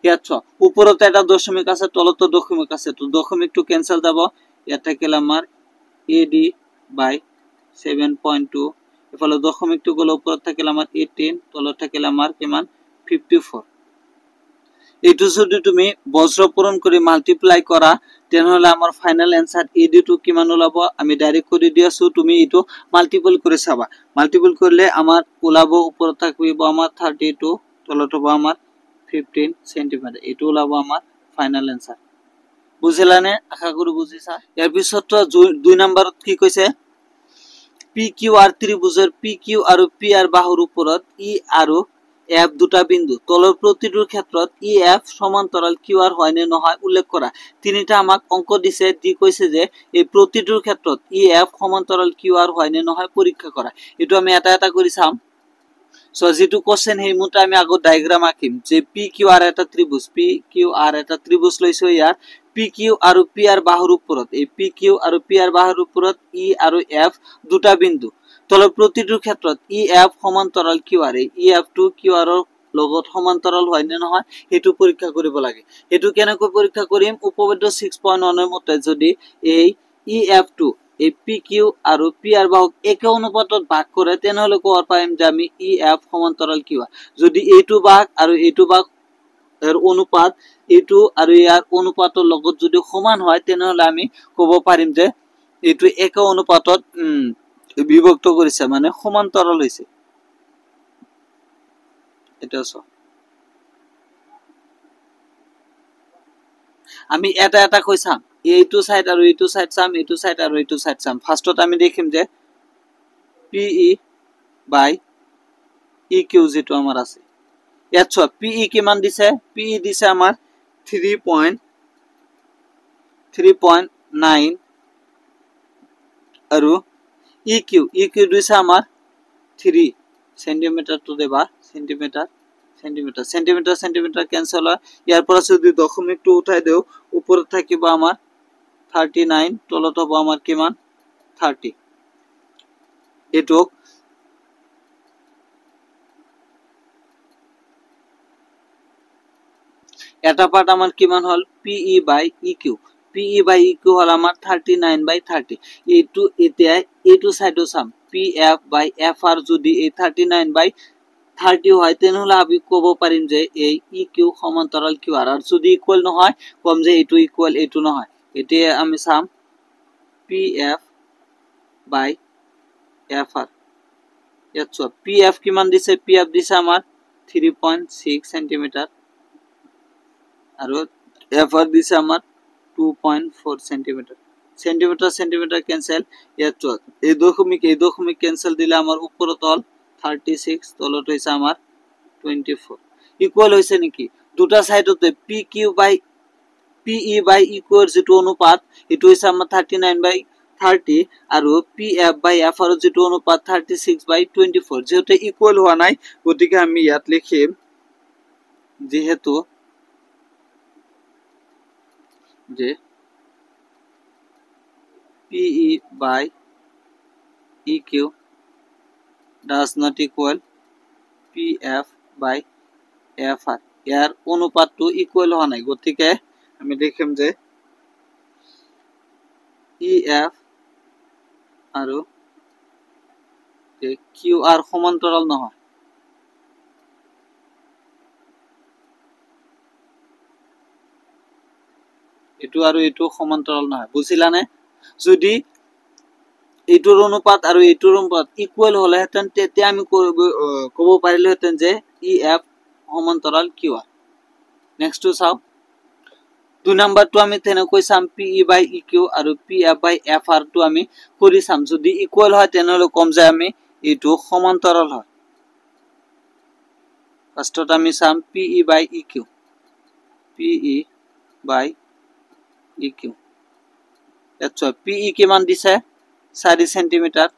ইয়াত উপৰত এটা দশমিক আছে তলত দশমিক আছে তো দশমিকটো ক্যান্সেল যাব ইয়াত থাকিল আমাৰ AD by 7.2 এফালে দশমিকটো গল উপৰত থাকিল আমাৰ 18 তলত থাকিল আমাৰ কিমান 54 এটো যদি তুমি বজ্ৰ পূৰণ কৰি মাল্টিপ্লাই কৰা তেনেহলে আমাৰ ফাইনাল আনসাৰ AD টো কিমান ওলাব আমি ডাইৰেক্ট কৰি দিয়াছো তুমি এটো মাল্টিপল কৰি চাবা মাল্টিপল কৰিলে আমাৰ ওলাব উপৰত থাকিব আমাৰ 32 তলত হ'ব আমাৰ 15 cm এটো ওলাব আমাৰ ফাইনাল আনসাৰ বুঝিলানে আশা কৰি বুঝিছা ইয়াৰ পিছত দুই নম্বৰত কি কৈছে PQR ত্ৰিভুজৰ PQ আৰু PR বাহুৰ ওপৰত E আৰু F দুটা বিন্দু তলৰ প্ৰতিটোৰ ক্ষেত্ৰত EF সমান্তৰাল QR হয় নে নহয় উল্লেখ কৰা তিনিটা আমাক অংক দিছে দি কৈছে যে এই প্ৰতিটোৰ ক্ষেত্ৰত EF সমান্তৰাল QR হয় নে নহয় পৰীক্ষা কৰা এটো আমি এটা এটা কৰি চাম সো যেটো কোশ্চেন হেই মতে আমি আগত ডায়াগ্ৰাম আঁকিম যে PQR এটা ত্ৰিভুজ লৈছো ইয়াৰ PQ আৰু PR বাহুৰ ওপৰত এই PQ আৰু PR বাহুৰ ওপৰত E আৰু F দুটা বিন্দু তলৰ প্ৰতিটোৰ ক্ষেত্ৰত EF সমান্তৰাল QR EF টো QR ৰ লগত সমান্তৰাল হয় নে নহয় হেতু পৰীক্ষা কৰিব লাগে হেতু কেনেকৈ পৰীক্ষা কৰিম উপপাদ্য 6.1 ৰ মতে যদি এই EF টো এই পি কিউ আৰু পি আৰ বাহুক একে অনুপাতত ভাগ কৰে তেনেহলে ক'ব পাৰিম যে আমি ই এফ সমান্তৰাল কিউ আৰ। যদি এইটো ভাগ আৰু এইটো ভাগ এৰ অনুপাত এইটো আৰু ইয়াৰ অনুপাতৰ লগত যদি সমান হয় তেনেহলে আমি ক'ব পাৰিম যে এইটো একে অনুপাতত বিভক্ত কৰিছে মানে সমান্তৰাল হৈছে। এটা আমি এটা এটা কৈ চাম, এইটো সাইড আৰু এইটো সাইড চাম, এইটো সাইড আৰু এইটো সাইড চাম। ফাৰ্স্টত আমি দেখিম যে PE বাই EQ যেটো আমাৰ আছে ইয়াত চোৱা PE কিমান দিছে, PE দিছে আমাৰ 3.9 আৰু EQ দিছে আমাৰ 3 সেন্টিমিটাৰ টু দে পাওয়াৰ সেন্টিমিটাৰ ক্যান্সেল হয়। ইয়াৰ পৰা যদি দশমিকটো উঠাই দেও ওপৰত থাকিব আমাৰ 39, তলত হ'ব আমাৰ কিমান 30। এটুক এটা পার্ট আমার কিমান হল PE বাই EQ। PE বাই EQ হল আমার 39/30। এইটো এতিয়া এইটো সাইডো চাম PF বাই FR যদি এই 39/30 হয় তেনেহলে আমি ক'ব পাৰিম যে এই EQ সমান্তৰাল QR। আর যদি ইকুয়াল নহয় কম যে এইটো ইকুয়াল এইটো নহয়। এতিয়া আমি চাম PF বাই FR। ইয়াত চোৱা PF কিমান দিছে, PF দিছে আমাৰ 3.6 সেন্টিমিটাৰ আৰু FR দিছে আমাৰ 2.4 সেন্টিমিটাৰ। Centimetre cancel. ইয়াত চোৱা এই দশমিক ক্যান্সেল দিলে আমাৰ ওপৰত হল 36, তলত হৈছে আমাৰ 24। ইকুয়াল হৈছে নেকি? দুটা সাইডতে PE বাই EQ এৰ যেটো অনুপাত এটো হৈছে আমাৰ 39/30 আৰু PF বাই FR এৰ যেটো অনুপাত 36/24। যেহেতু ইকুয়াল হোৱা নাই গতিকে আমি ইয়াত লিখিম যেহেতু যে PE by EQ does not equal PF by FR। ইয়াৰ অনুপাতটো ইকুয়াল হোৱা নাই গতিকে আমি লিখিম যে EF আৰু QR সমান্তৰাল নহয়। এটো আৰু এটো সমান্তৰাল নহয়, বুঝিলানে? যদি এইটোৰ অনুপাত আৰু এইটোৰ অনুপাত ইকুয়াল হলেহেঁতেন তেতিয়া আমি ক'ব পাৰিলোহেঁতেন যে EF সমান্তৰাল QR। নেক্সট টু চাও 2 নাম্বাৰটো আমি তেনেকৈ চাম PE বাই EQ আৰু PF বাই FR টো আমি কৰি চাম। যদি ইকুয়াল হয় তেনেহলে কম যে আমি এইটো সমান্তৰাল হয়। ফার্স্টত আমি চাম PE বাই EQ। PE বাই EQ আচ্ছা PE কিমান দিছে 4 সেন্টিমিটার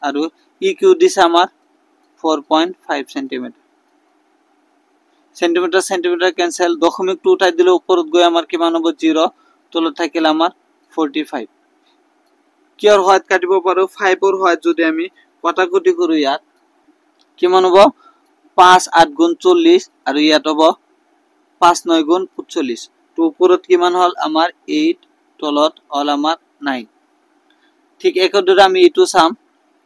আৰু EQ দিছে আমাৰ 4.5 সেন্টিমিটাৰ। সেন্টিমিটাৰ ক্যান্সেল, দশমিকটো উঠাই দিলে ওপৰত গৈ আমাৰ কিমান হ'ব 0, তলত থাকিলে আমাৰ 45। কিয়ৰ হয় কাটিব পাৰো 5 ৰ হয় যদি আমি কটাকটি কৰো ইয়াত কিমান হ'ব 5 8 গুণ 40 আৰু ইয়াত হ'ব 5 9 গুণ 45। তো ওপৰত কিমান হল আমাৰ 8, তলত হল আমাৰ 9। ঠিক একদৰে আমি এটো চাম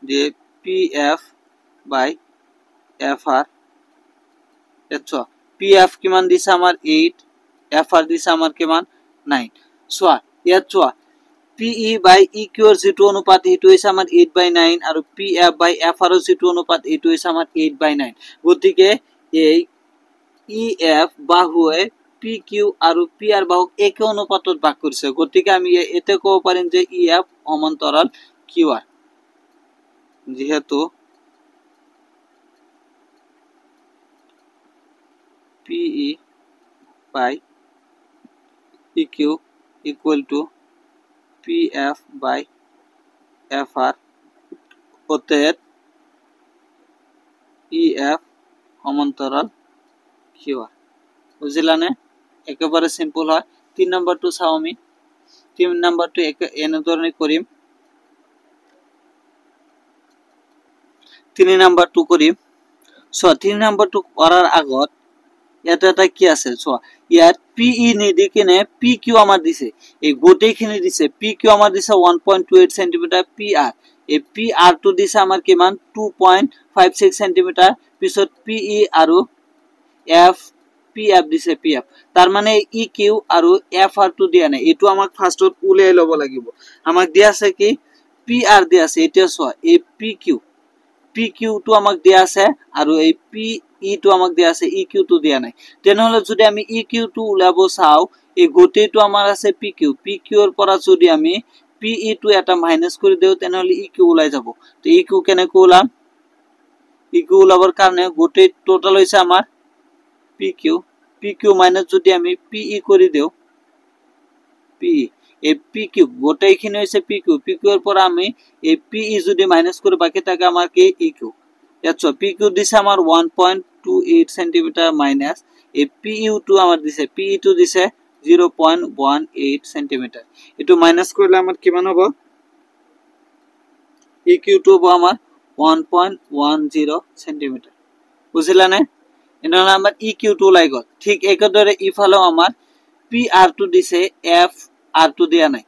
যে PF বাই FR। এটো PF কিমান দিছে আমাৰ 8, FR দিছে আমাৰ কিমান 9। সোয়া ইয়াত সোয়া PE বাই EQ এৰ যেটো অনুপাত এটো হৈছে আমাৰ 8/9 আৰু PF বাই FR এৰ যেটো অনুপাত এটো হৈছে আমাৰ 8/9। গতিকে এই EF বাহুৱে PQ আৰু PR বাহুক একে অনুপাতত ভাগ কৰিছে। গতিকে আমি এতে ক'ব পাৰিম যে EF সমান্তৰাল QR। যেহেতু PE by EQ equal to PF by FR অতএব EF সমান্তরাল QR। বুঝিলানে? একেবারে সিম্পল হয়। 3 নাম্বারটো চাও আমি। 3 নাম্বারটো এনে ধৰণে কৰিম। 3 নাম্বাৰটো কৰিম। সো 3 নাম্বাৰটো কৰাৰ আগত ইয়াতে এটা কি আছে চোৱা ইয়াত PE নিদি কিনে PQ আমাৰ দিছে এই গোটেইখিনি দিছে PQ আমাৰ দিছে 1.28 সেন্টিমিটাৰ PR এই PR টো দিছে আমাৰ কিমান 2.56 সেন্টিমিটাৰ পিছত PE আৰু PF দিছে PF তাৰ মানে EQ আৰু FR টো দিয়া নাই এটো আমাক ফাৰ্স্টত উলিয়াই লব লাগিব আমাক দিয়া আছে কি PR দিয়া আছে এটা চোৱা এই PQ টো আমাক দিয়া আছে আৰু এই PE টো আমাক দিয়া আছে EQ টো দিয়া নাই তেনেহলে যদি আমি EQ টো উলাব চাও এই গোটেইটো আমাৰ আছে PQ এৰ পৰা যদি আমি PE টো এটা মাইনাস কৰি দেও তেনেহলে EQ উলাই যাব তো EQ কেনেকৈ উলাম EQ উলাবৰ কাৰণে গোটেই টোটাল হৈছে আমাৰ PQ মাইনাস যদি আমি PE কৰি দেও PE এই PQ গোটেইখিনি হৈছে PQ এৰ পৰা আমি এই PE যদি মাইনাস কৰি বাকি থাকে আমাৰ কি EQ ইয়াত PQ দিছে আমাৰ 1.28 সেন্টিমিটাৰ মাইনাস এই PU টো আমাৰ দিছে PE টো দিছে 0.18 সেন্টিমিটার এটো মাইনাস করলে আমার কিমান হবে EQ টো হবে আমার 1.10 সেন্টিমিটার বুঝিলা না এনেহলে আমার EQ টো লাই গল ঠিক একদৰে ইফালেও আমাৰ PR টো দিছে FR টো দিয়া নাই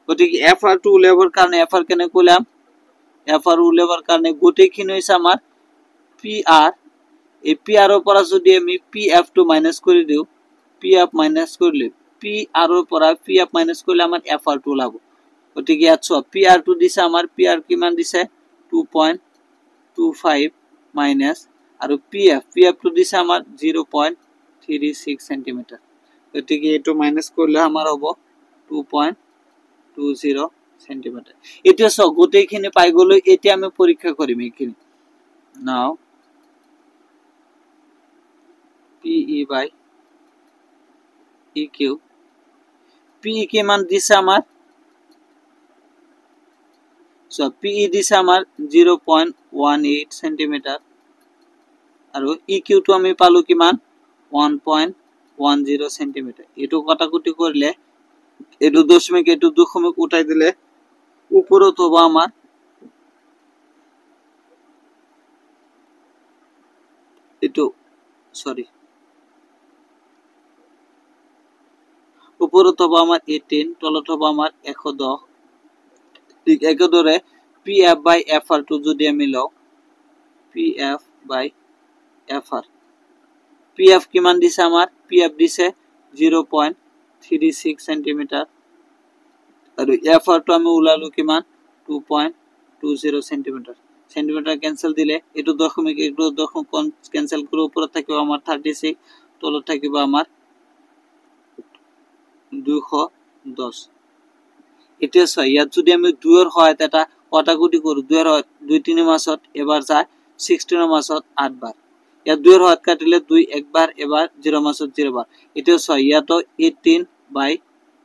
গতিকে FR টো উলিয়াবৰ কাৰণে FR কেনে কইলাম FR উলিয়াবৰ কাৰণে গোটেইখিনি হৈছে আমাৰ PR এই PR এৰ পৰা যদি আমি PF টো মাইনাস কৰি দিও PF মাইনাস কৰলে PR এৰ পৰা PF মাইনাস করলে আমার FR টো লাভ গতিকে ইয়াত PR টো দিছে আমার PR কিমান দিছে 2.25 মাইনাস আৰু PF টো দিছে আমার 0.36 সেন্টিমিটার গতিকে এটো মাইনাস করলে আমার হবে 2.20 সেন্টিমিটার এটা গোটেইখিনি পাই গলো এটা আমি পরীক্ষা করিম এইখিনি নাও PE by EQ PE के मान दिशा हमार PE दिशा हमार 0.18 सेंटीमीटर और EQ तो हमें पालो कि मान 1.10 सेंटीमीटर एटो कटाकुटी करले एटो दशमिक एटो दशमिक उठाई दिले ऊपरत होबो आमार एटो सॉरी উপরত হবে আমার 18 তলত হবে আমার 110 ঠিক একদরে PF বাই FR টো যদি আমি লও PF বাই FR PF কিমান দিছে আমার PF দিছে 0.36 সেন্টিমিটার আর FR টো আমি উলালো কিমান 2.20 সেন্টিমিটার সেন্টিমিটার ক্যান্সেল দিলে এটো দশমিক ক্যান্সেল করে উপরে থাকিব আমার 36 তলত থাকিব আমার 210 এটা ইয়াত যদি আমি 2 এর হয় এটা কটাকুটি করি 2 এর হয় 2 3 মাসত এবার যায় 16 মাসত 8 বার ইয়াত 2 এর হয় কাটিলে 2 একবার এবার 0 মাসত 0 বার এটা ইয়াত 18 বাই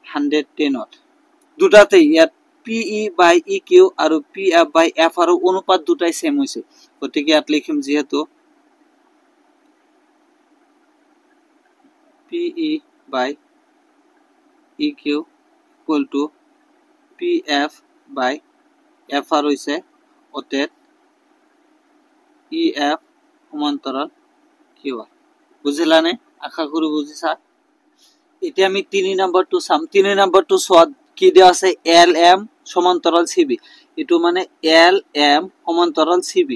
110 দুটাতে ইয়াত PE বাই EQ আর PF বাই FR অনুপাত দুটাই সেম হইছে গতিকে ইয়াত লিখিম যেহেতু PE by EQ equal to PF by FR হইছে অতএব EF সমান্তরাল QR বুঝিলা নে আশা করি বুঝিছা এটা আমি 3 নাম্বারটো সাম 3 নাম্বারটো সদ কি দেয়া আছে LM সমান্তরাল CB এটো মানে LM সমান্তরাল CB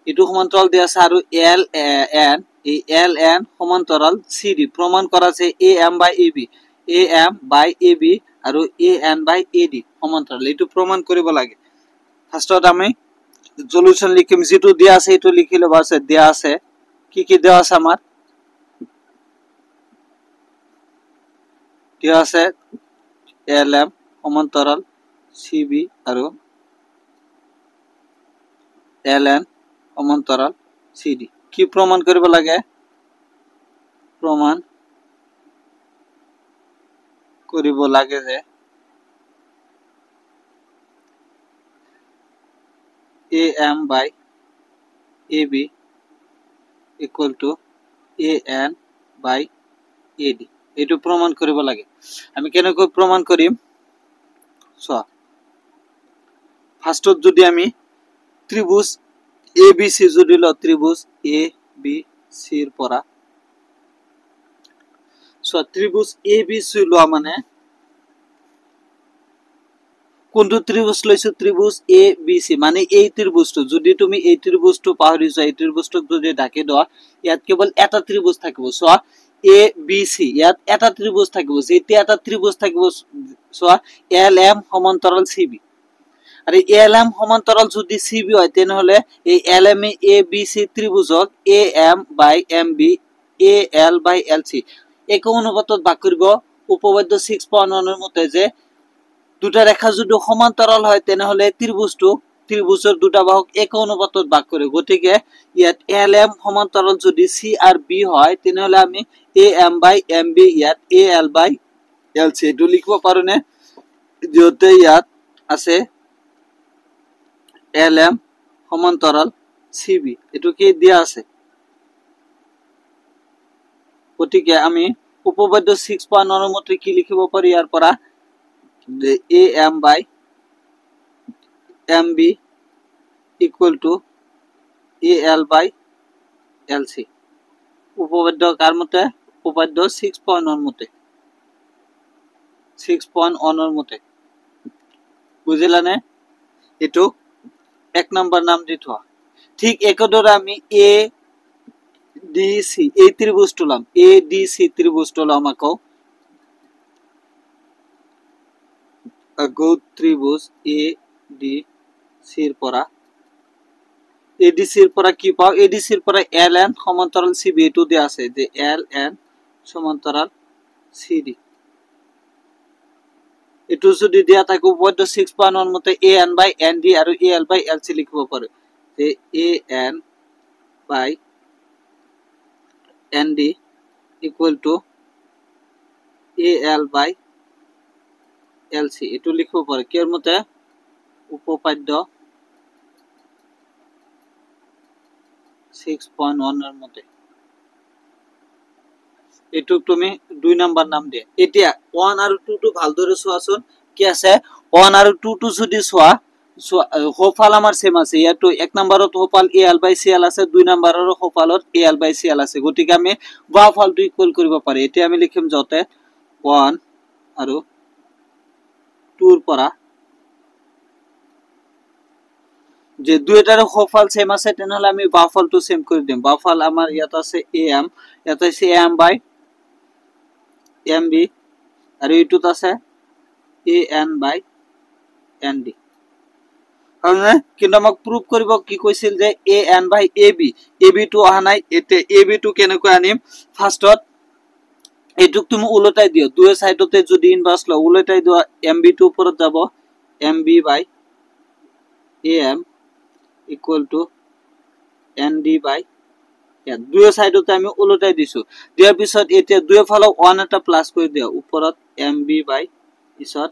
এটো সমান্তরাল দেয়া আছে আৰু LN এই LN সমান্তৰাল CD প্ৰমাণ কৰা আছে AM by AB AM by AB আৰু AN by AD সমান্তৰাল এটো প্ৰমাণ কৰিব লাগে ফার্স্টত আমি সলিউশন লিখিম যেটো দিয়া আছে এটো লিখিলে বাসে দিয়া আছে কি দেয়া আছে আমার দিয়া আছে LM সমান্তরাল CB আৰু LN সমান্তৰাল CD কি প্ৰমাণ কৰিব লাগে প্ৰমাণ কৰিব লাগে যে AM by AB equal to AN by AD এটো প্রমাণ কৰিব লাগে আমি কেনেকৈ প্ৰমাণ কৰিম সো ফাৰ্স্টত যদি আমি ত্ৰিভুজ ABC যদি ল ত্ৰিভুজ ABC এৰ পৰা সো ত্ৰিভুজ ABC লোৱা মানে কোনটো ত্ৰিভুজ লৈছো ত্ৰিভুজ ABC মানে এই ত্ৰিভুজটো যদি তুমি এই ত্ৰিভুজটো পাহৰি যোৱা এই ত্ৰিভুজটোক যদি ঢাকি দোৱা ইয়াত কেৱল এটা ত্ৰিভুজ থাকিব সো ABC ইয়াত এটা ত্ৰিভুজ থাকিব যেতিয়া এটা ত্ৰিভুজ থাকিব সো LM সমান্তৰাল CB আৰু LM সমান্তৰাল যদি CB হয় তেনেহলে এই LM ABC ত্ৰিভুজক AM by MB AL by LC এক অনুপাতত ভাগ কৰিব উপপাদ্য 6.1 এৰ মতে যে দুটা ৰেখা যদি সমান্তৰাল হয় তেনেহলে ত্ৰিভুজৰ দুটা বাহুক এক অনুপাতত ভাগ কৰে গতিকে ইয়াত LM সমান্তরাল যদি C আর B হয় তেনেহলে আমি AM by MB ইয়াত AL by LC এটো লিখিব পাৰো নে যেতে ইয়াত আছে LM সমান্তরাল CB এটো কি দিয়া আছে গতিকে আমি উপপাদ্য 6.1 এর মতে কি লিখিব পারি ইয়াৰ পৰা AM by MB equal to AL by LC উপপাদ্য কার মতে উপপাদ্য 6.1 মতে 6.1 এর মতে বুঝিলানে এটো এক নাম্বার নাম দিথোয়া ঠিক একদরে আমি ADC এই ত্রিভুজটো লম ADC ত্রিভুজটো লম আগো ত্রিভুজ ADC এর পরা ADC এর পরা কি পাও ADC এর পরা LN সমান্তরাল CB এটো দি আছে যে LN সমান্তরাল CD এটো যদি দিয়া থাকে উপপাদ্য 6.1 মতে AN by ND আৰু AL by LC লিখিব পারে যে AN by ND equal to AL by LC এটো লিখিব পারে কিৰ মতে উপপাদ্য 6.1 এৰ মতে এটো তুমি দুই নাম্বাৰ নাম দে এতিয়া 1 আৰু 2 টো ভালদৰে চোৱাচোন কি আছে 1 আৰু 2 টো যদি চোৱা হোফাল আমাৰ সেম আছে ইয়াতো এক নম্বৰত হোফাল AL by CL আছে দুই নম্বৰৰ হোফালত AL by CL আছে গতিকে আমি বাফালটো ইকুয়াল কৰিব পাৰি এতিয়া আমি লিখিম যতে 1 আৰু 2 এৰ পৰা যে দুইটাৰ হোফাল সেম আছে তেনেহলে আমি বাফালটো সেম কৰি দিম বাফাল আমাৰ ইয়াত আছে AM ইয়াত আছে AM by MB আৰু ইটোত আছে AN by ND মানে কিন্তু আমাক প্ৰুফ কৰিব কি কৈছিল যে AN by AB টো অহা নাই এতে AB টো কেনেকৈ আনিম ফার্স্টত এটুক তুমি উলটাই দিও দুই সাইডতে যদি ইনভার্স ল উলটাই দিও MB টো উপৰত যাব MB by AM equal to ND by দুই সাইডতে আমি উলটাই দিছো দিয়াৰ পিছত এতিয়া দুই ফালে 1 এটা প্লাস কৰি দিও উপৰত MB by পিছত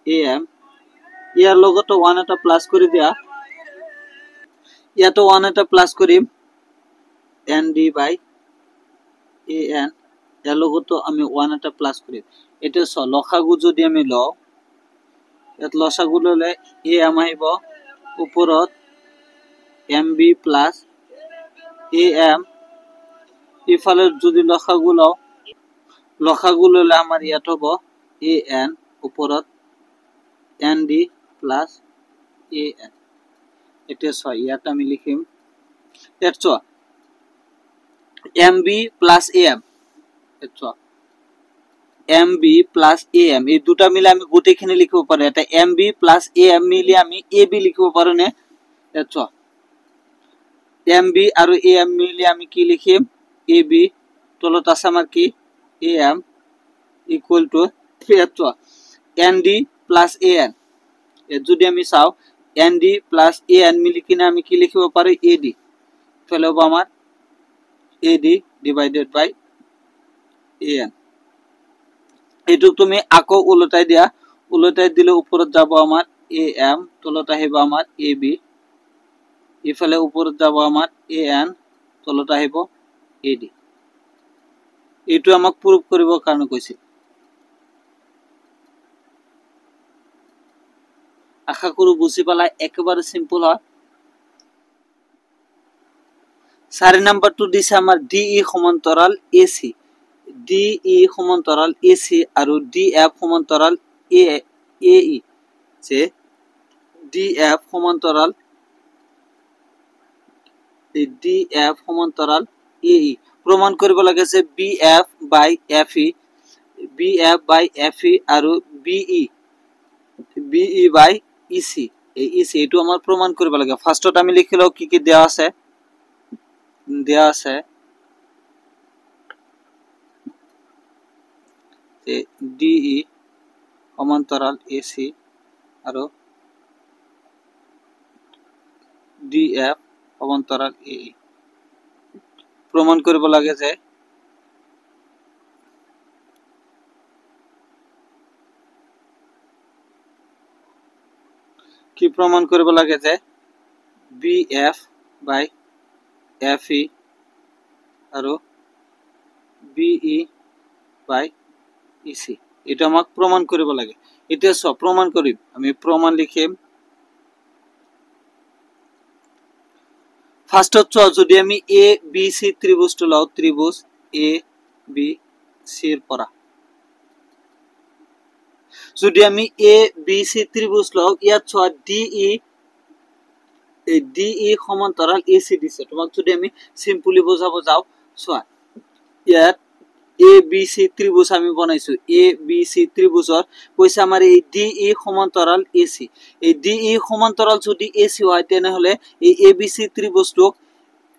AM ইয়াৰ লগত 1 এটা প্লাস কৰি দিয়া ইয়াতো 1 এটা প্লাস কৰিম ND by AN ইয়াৰ লগত আমি 1 এটা প্লাস কৰিম এটা লসাগু যদি আমি লও ইয়াত লসাগু ললে AM আহিব উপৰত MB plus AM ইফালে যদি লসাগু ললে আমাৰ ইয়াত হ'ব AN উপৰত ND plus AN এটা সয় ইয়াত আমি লিখিম এটো MB plus AM এটো MB plus AM এই দুটা মিলে আমি গোটেইখিনি লিখিব পাৰো এটা MB plus AM মিলি আমি AB লিখিব পাৰো নে এটো MB আৰু AM মিলি আমি কি লিখিম AB তলত আছে আমাৰ কি AM equal to এটো ND plus AN এ যদি আমি চাও ND plus AN মিলি কিনা আমি কি লিখিব পাৰো AD ফলে হ'ব আমাৰ AD divided by AN এটু তুমি আকো উলটাই দিয়া উলটাই দিলে উপৰত যাব আমাৰ AM তলত আহিব আমাৰ AB ইফালে উপৰত যাব আমাৰ AN তলত আহিব AD এটু আমাক প্ৰুফ কৰিব কাৰণে কৈছিল আশা কৰো বুজি পালা একেবাৰে সিম্পল হয় 4 নম্বৰটো দিছে আমাৰ DE সমান্তৰাল AC DE সমান্তৰাল AC আৰু DF সমান্তৰাল AE যে DF সমান্তৰাল AE প্ৰমাণ কৰিব লাগে যে BF by FE আৰু BE by EC এই EC এটো আমাৰ প্ৰমাণ কৰিব লাগে ফাৰ্স্টত আমি লিখিলো কি কি দেয়া আছে যে DE সমান্তৰাল AC আৰু DF সমান্তৰাল AE প্ৰমাণ কৰিব লাগে যে কি প্ৰমাণ কৰিব লাগে যে BF by FE আৰু BE by EC এটা আমাক প্ৰমাণ কৰিব লাগে এটা সব প্ৰমাণ কৰিম আমি প্ৰমাণ লিখিম ফাৰ্স্টত যদি আমি ABC ত্ৰিভুজটো লও ত্ৰিভুজ ABC এৰ পৰা যদি আমি ABC ত্রিভুজ লও ইয়াত DE সমান্তরাল AC দিছে তোমাক যদি আমি সিম্পলি বুঝাবো যাও ইয়াত ABC ত্রিভুজ আমি বনাইছো ABC ত্ৰিভুজৰ কইছে আমাৰ এই DE সমান্তরাল AC এই DE সমান্তরাল যদি AC হয় তেনে হলে এই ABC ত্রিভুজটো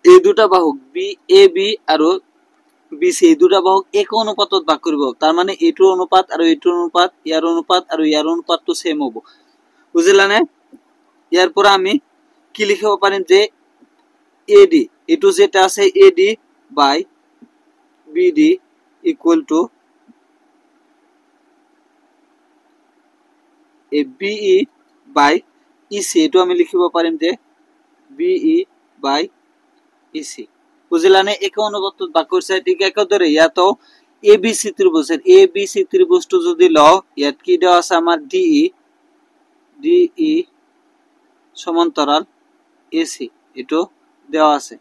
এই দুটা বাহু AB আৰু BC এই দুটা বাহু এক অনুপাতত ভাগ কৰিব তাৰ মানে এটোৰ অনুপাত আৰু এটোৰ অনুপাত ইয়াৰ অনুপাত আৰু ইয়াৰ অনুপাতটো সেম হ'ব বুঝিলানে ইয়াৰ পৰা আমি কি লিখিব পাৰিম যে AD এটো যেটা আছে AD by BD equal to BE by EC এটো আমি লিখিব পাৰিম যে BE by EC বুঝিলানে এক অনুপাতত ভাগ কৰিছে ঠিক একদৰে ইয়াতো ABC ত্ৰিভুজটো যদি লও ইয়াত কি দেওয়া আছে আমাৰ DE সমান্তৰাল AC এটো দেওয়া আছে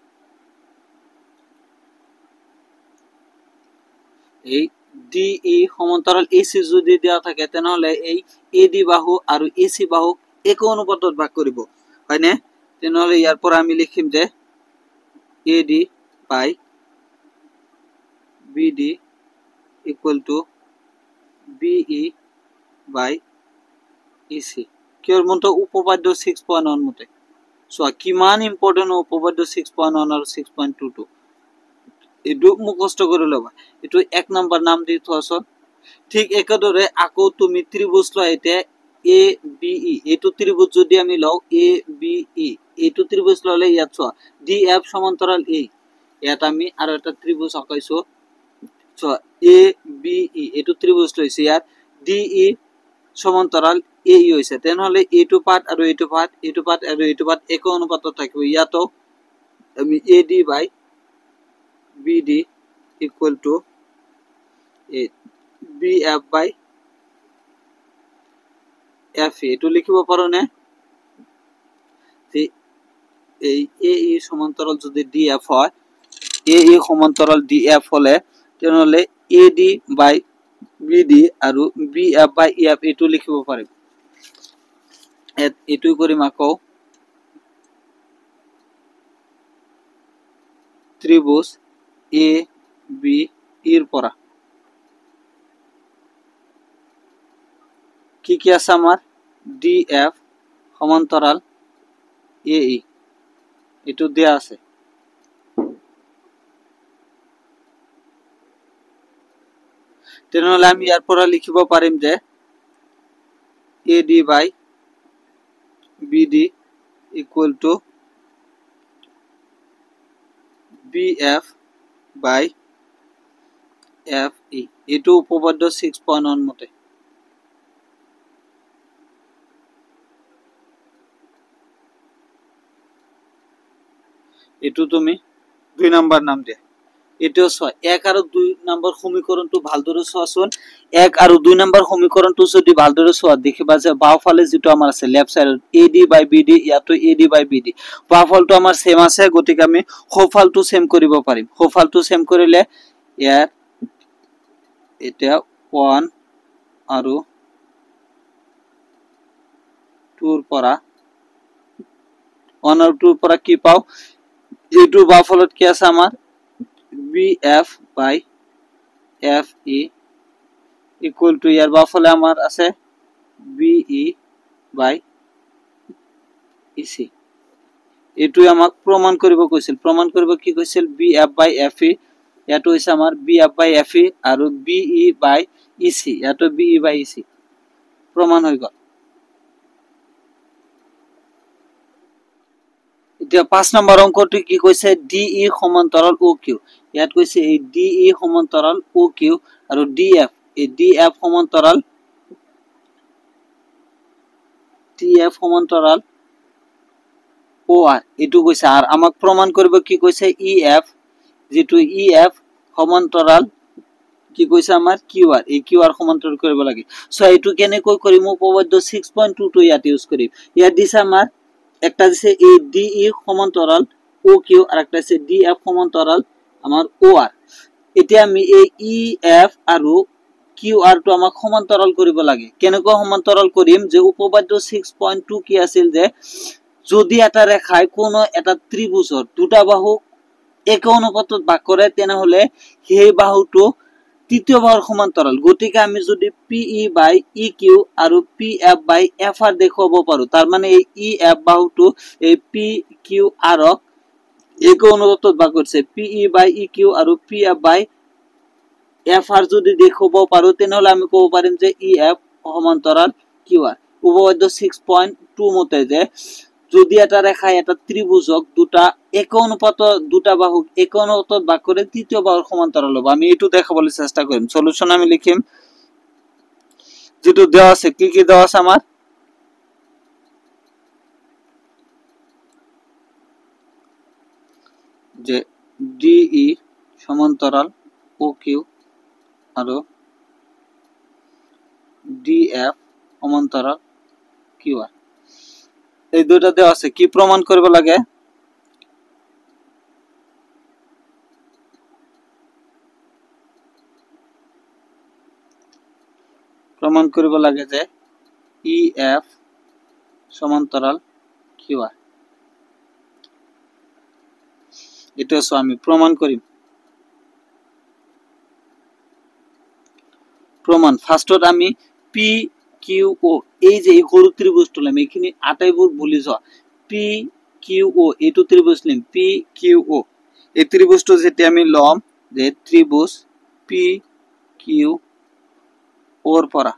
এই DE সমান্তৰাল AC যদি দেওয়া থাকে তেনে হলে এই AD বাহু আৰু AC বাহু এক অনুপাতত ভাগ কৰিব হয়নে তেনে হলে ইয়াৰ পৰা আমি লিখিম যে AD by BD equal to BE by EC কিয়ৰ মতে উপপাদ্য 6.1 মতে সো কিমান ইম্পৰ্টেন্ট উপপাদ্য 6.1 আৰু 6.22 এটো মুখস্থ কৰি লবা এটো এক নম্বৰ নাম দি থোৱাছ ঠিক একদৰে আকো তুমি ত্ৰিভুজ লয় এতে ABE এটো ত্রিভুজ যদি আমি লও ABE এটো ত্রিভুজ ললে ইয়াত DF সমান্তরাল A ইয়াত আমি আৰু এটা ত্ৰিভুজ আঁকাইছো ABE এটো ত্ৰিভুজ লৈছে ইয়াত DE সমান্তৰাল AE হৈছে তেন হলে এটো পাৰ্ট আৰু এটো পাৰ্ট আৰু এটো পার্ট এক অনুপাতত থাকিব ইয়াতো আমি AD by BD equal to BF by FE এটো লিখিব পাৰো নে যে এই AE সমান্তৰাল যদি DF হয় AE সমান্তৰাল DF হলে তেন হলে AD by BD আৰু BF by EF এটো লিখিব পাৰিম এটো কৰি মাকো ত্ৰিভুজ ABE এৰ পৰা কি আছে আমাৰ DF সমান্তৰাল AE এটো দেয়া আছে তেনহলে আমি ইয়াৰ পৰা লিখিব পাৰিম যে AD by BD equal to BF by FE এটো উপপাদ্য 6.1 মতে এটো তুমি 2 নাম্বার নাম দে এটো 1 আৰু 2 নাম্বাৰ সমীকৰণটো ভালদৰে চোৱাচোন 1 আৰু 2 নাম্বাৰ সমীকৰণটো যদি ভালদৰে চোৱা দেখিবা যে বাওফালে যেটো আমাৰ আছে লেফট সাইডত AD by BD ইয়াতো AD by BD বাওফালটো আমাৰ সেম আছে গতিকে আমি সোফালটো সেম কৰিব পাৰিম সোফালটো সেম কৰিলে ইয়াৰ এটা 1 আৰু 2 ৰ পৰা 1 আৰু 2 ৰ পৰা কি পাও এইটো বাফলত কি আছে আমাৰ BF by FE equal to ইয়াৰ বাফলে আমাৰ আছে BE by EC এটো আমাক প্ৰমাণ কৰিব কৈছিল প্ৰমাণ কৰিব কি কৈছিল BF by FE ইয়াটো হৈছে আমাৰ BF by FE আৰু BE by EC ইয়াটো BE by EC প্ৰমাণ হৈ গল এতিয়া 5 নম্বৰ অংকটো কি কৈছে DE সমান্তৰাল OQ ইয়াত কৈছে এই DE সমান্তৰাল OQ আৰু DF এই DF সমান্তৰাল TF সমান্তৰাল OR এটো কৈছে আৰ আমাক প্ৰমাণ কৰিব কি কৈছে EF যেটো EF সমান্তৰাল কি কৈছে আমাৰ QR এই QR সমান্তৰাল কৰিব লাগে সো এটো কেনেকৈ কৰিম উপপাদ্য 6.22 ইয়াত ইউজ কৰিম ইয়াত দিছে আমাৰ একটা দিছে এই DE সমান্তৰাল OQ আৰ একটা আছে DF সমান্তৰাল আমাৰ OR এতিয়া আমি এই EF আৰু QR টো আমাক সমান্তৰাল কৰিব লাগে কেনেকৈ সমান্তৰাল কৰিম যে উপপাদ্য 6.2 কি আছিল যে যদি এটা ৰেখায় কোনো এটা ত্ৰিভুজৰ দুটা বাহু একে অনুপাতত ভাগ কৰে তেনে হলে সেই বাহুটো তৃতীয় বাহুৰ সমান্তৰাল গতিকে আমি যদি PE by EQ আৰু PF by FR দেখুৱাব পাৰো তাৰ মানে এই EF বাহুটো এই PQR ক একে অনুপাতত ভাগ কৰিছে PE by EQ আৰু PF by FR যদি দেখুৱাব পাৰো তেনে হলে আমি ক'ব পাৰিম যে EF সমান্তৰাল QR উপপাদ্য 6.2 মতে যে যদি এটা রেখায় এটা ত্রিভুজক দুটা এক অনুপাত দুটা বাহু এক অনুপাতত ভাগ করে তৃতীয় বাহুর সমান্তরাল হবে আমি এটু দেখাবলৈ চেষ্টা কৰিম সলিউশন আমি লিখিম যেটো দেওয়া আছে কি দেওয়া আছে আমাৰ যে DE সমান্তৰাল OQ আৰু DF সমান্তরাল QR এই দুটো দেওয়া আছে কি প্রমাণ করব লাগে প্রমাণ করব লাগে যে EF সমান্তরাল QR এটা সো আমি প্রমাণ করি প্রমাণ ফার্স্টত আমি PQO এই যে সৰু ত্ৰিভুজটো লম এইখিনি আটাইবোৰ ভুলি যোৱা PQO এইটো ত্ৰিভুজ লম PQO এই ত্ৰিভুজটো যেতিয়া আমি লম যে ত্ৰিভুজ PQO ওৰ পৰা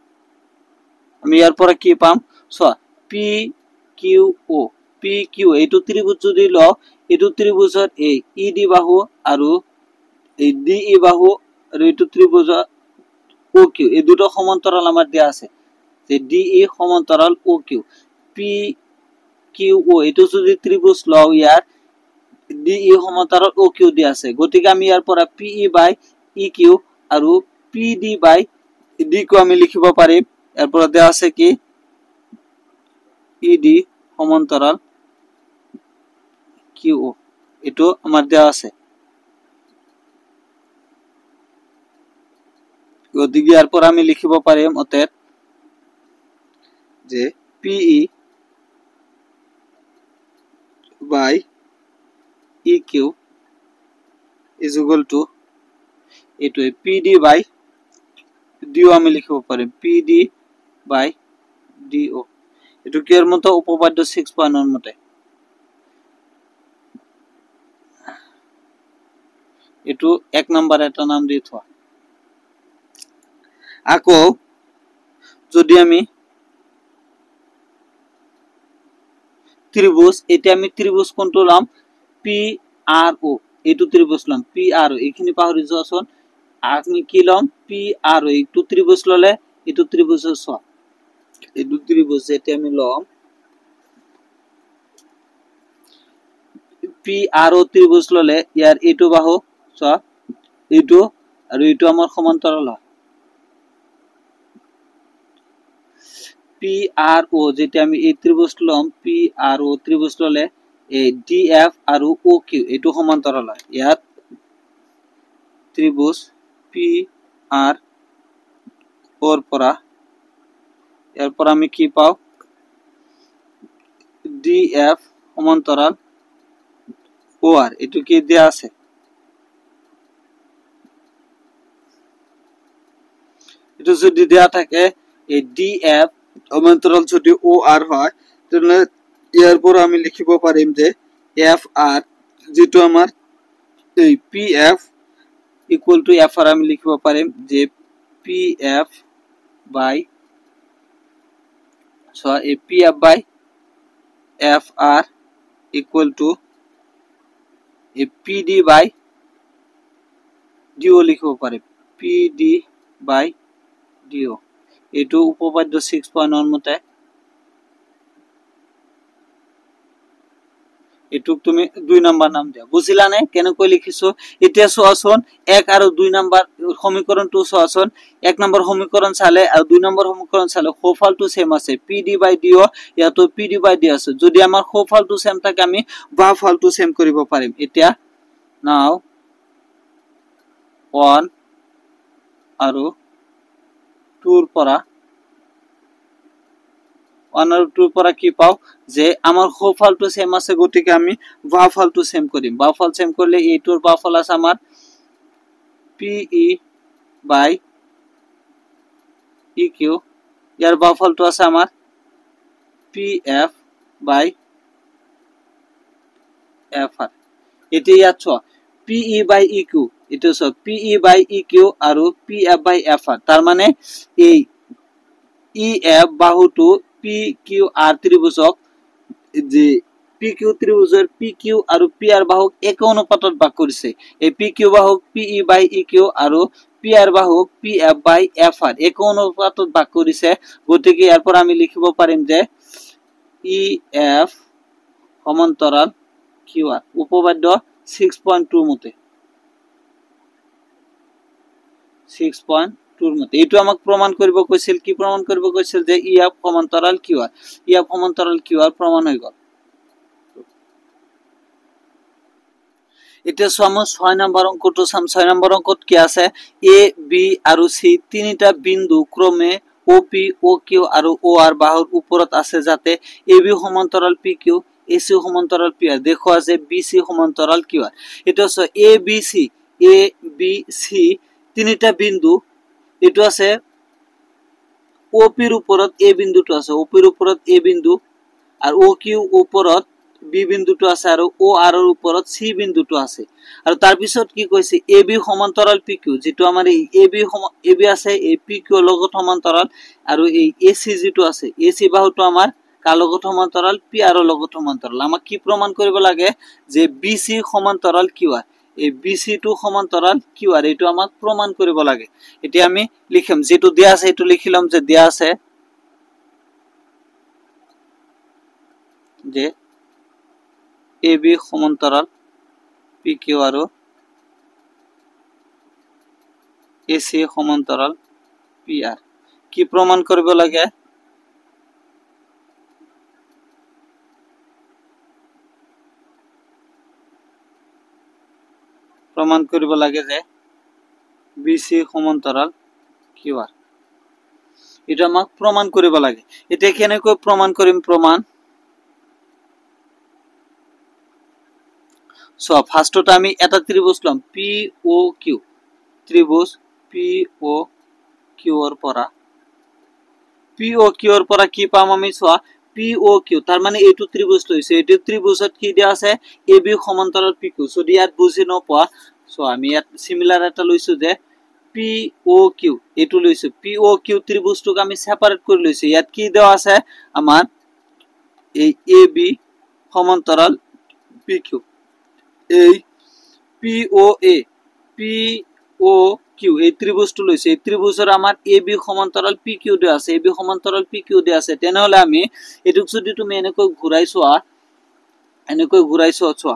আমি ইয়াৰ পৰা কি পাম চ PQ এইটো ত্ৰিভুজ যদি ল এইটো ত্ৰিভুজৰ এই ED বাহু আৰু এই DE বাহু আৰু এইটো ত্ৰিভুজৰ OQ এই দুটো সমান্তরাল আমার দেয়া আছে যে DE সমান্তরাল OQ PQO এটো যদি ত্রিভুজ লও ইয়ার DE সমান্তরাল OQ দেয়া আছে গতিকে আমি ইয়াৰ পৰা PE by EQ আৰু PD by D কো আমি লিখিব পাৰিম ইয়াৰ পৰা দেয়া আছে কি ED সমান্তৰাল QO এটো আমাৰ দেয়া আছে গতিকে ইয়াৰ পৰা আমি লিখিব পাৰিম অতএব যে PE by EQ is equal to এটো PD by DO আমি লিখিব পাৰিম PD by DO এটো কি এর মতো উপপাদ্য 6.1 মতে এটো এক নাম্বার এটা নাম দি থোৱা আকৌ যদি আমি ত্ৰিভুজ এটা আমি ত্ৰিভুজ কোনটো লম PRO এটো ত্ৰিভুজ লম PRO এখানে পাহৰি যোৱাছন আমি কি লম PRO এটো ত্ৰিভুজ ললে এটো ত্ৰিভুজৰ স এটো ত্ৰিভুজ এটা আমি লম PRO ত্ৰিভুজ ললে ইয়াৰ এটো বাহু স এটো আৰু এটো আমাৰ সমান্তৰাল হয় PRO যেটা আমি এই ত্ৰিভুজ লম PRO ত্ৰিভুজ ললে এই DF আৰু OQ এটো সমান্তৰাল হয় ইয়াত ত্রিভুজ PRO ওর পরা এরপর আমি কি পাও ডিএফ সমান্তরাল ওআর এটু কি দেয়া আছে এটু যদি দেয়া থাকে এই ডিএফ সমান্তরাল যদি ওআর হয় তাহলে এরপর আমি লিখিব পারিম যে এফ আর যেটো আমার এই PF equal to F R আমি লিখিব পারিম যে পিএফ বাই সো এই PF by F R equal to এই পিডি বাই ডিও লিখিব পারিম পিডি বাই ডিও এটু উপপাদ্য 6.1 মতে এটুক তুমি 2 নাম্বার নাম দিয়া বুঝিলা না কেন কই লিখিছো এটা সোয়াসন 1 আর 2 নাম্বার সমীকরণ টু সোয়াসন 1 নাম্বার সমীকরণ চালে আর 2 নাম্বার সমীকরণ চালে হোফাল টু সেম আছে পিডি বাই ডিও ইয়া তো পিডি বাই ডি আছে যদি আমার হোফাল টু সেম থাকে আমি বাফাল টু সেম করিব পারিম এটা নাও 1 আর 2 এর পরা 1 আর 2 পরা কি পাও যে আমার হোফাল টু সেম আছে গতিকে আমি বাফাল টু সেম করি বাফাল সেম করলে এই টুর বাফাল আছে আমার পিই বাই ইকিউ এর বাফাল টু আছে আমার পিএফ বাই এফআর এটি আছে পিই বাই ইকিউ এটা সব পিই বাই ইকিউ আর পিএফ বাই এফআর তার মানে এই ইএফ বাহুটো PQR ত্রিভুজক যে PQ ত্রিভুজের PQ আর PR বাহুক এক অনুপাতত ভাগ কৰিছে এই PQ বাহুক PE বাই EQ আৰ PR বাহুক PF বাই FR এক অনুপাতত ভাগ কৰিছে গতিকে এৰপৰ আমি লিখিব পাৰিম যে EF সমান্তরাল QR উপপাদ্য 6.2 মতে 6.2 মতে এটু আমাক প্রমাণ কৰিব কৈছিল কি প্ৰমাণ কৰিব কৈছিল যে EF সমান্তরাল QR EF সমান্তরাল QR প্রমাণ হৈ গল এটা সম 6 নাম্বার অঙ্কটো সাম 6 নাম্বার অঙ্কত কি আছে A B আর C তিনটা বিন্দু ক্রমে OP OQ আর OR বাহুর উপরত আছে যাতে AB সমান্তরাল PQ AC সমান্তরাল PR দেখো আছে BC সমান্তরাল QR এটা হচ্ছে ABC তিনটা বিন্দু এটা আছে OP এর উপরত A বিন্দুটো আছে OP এর উপরত A বিন্দু আর OQ উপরত B বিন্দুটো আছে আর OR এর উপরত C বিন্দুটো আছে আর তার পিছত কি কইছে AB সমান্তরাল PQ যেটো আমার এই AB আছে এই PQ লগত সমান্তরাল আর এই AC যেটো আছে AC বাহুটো আমার কার লগত সমান্তরাল PR এর লগত সমান্তরাল আমাক কি প্রমাণ করিব লাগে যে BC সমান্তরাল QR এই BC2 সমান্তরাল QR এটো আমাক প্রমাণ করিব লাগে এটি আমি লিখম যেটো দেয়া আছে এটো লিখিলাম যে দেয়া আছে যে AB সমান্তরাল PQ আর AC সমান্তরাল PR কি প্রমাণ করিব লাগে প্রমাণ করিব লাগে যে BC সমান্তরাল QR এটা আমাক প্রমাণ করিব লাগে এটা কেনেকৈ প্রমাণ করিম প্রমাণ সো ফার্স্টটা আমি এটা ত্রিভুজ লম POQ ত্রিভুজ POQ এর পরা POQ এর পরা কি পাম আমি সো POQ তার মানে এটু ত্রিভুজ লইছে এটু ত্রিভুজত কি দেয়া আছে AB সমান্তরাল PQ যদি ইয়াত বুঝি ন পা সো আমি ইয়াত সিমিলার এটা লইছো যে POQ এটু লইছো POQ ত্রিভুজটুক আমি সেপারেট করে লইছি ইয়াত কি দেওয়া আছে আমার এই AB সমান্তরাল PQ এই POQ এই ত্রিভুজটো লইছে এই ত্রিভুজের আমার AB সমান্তরাল PQ দে আছে AB সমান্তরাল PQ দে আছে তেনে হলে আমি এটুক যদি তুমি এনেকৈ ঘুরাইছো আছোৱা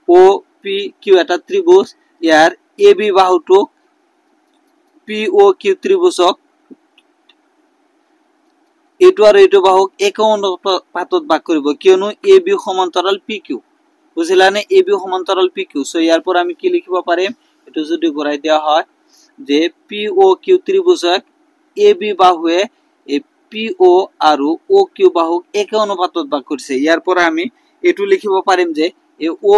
OPQ এটা ত্ৰিভুজ ইয়াৰ AB বাহুটো POQ ত্ৰিভুজক এটো আৰ এটো বাহুক এক অনুপাতত ভাগ কৰিব কিয়নো AB সমান্তরাল PQ বুঝিলা নে AB সমান্তরাল PQ সো ইয়ার পর আমি কি লিখিব পারিম এটো যদি ঘুরাই দেয়া হয় যে POQ ত্রিভুজক এ বি বাহুৱে এই পি অ আৰু অ কিউ বাহুক একে অনুপাতত ভাগ কৰিছে। ইয়াৰ পৰা আমি এইটো লিখিব পাৰিম যে এই ও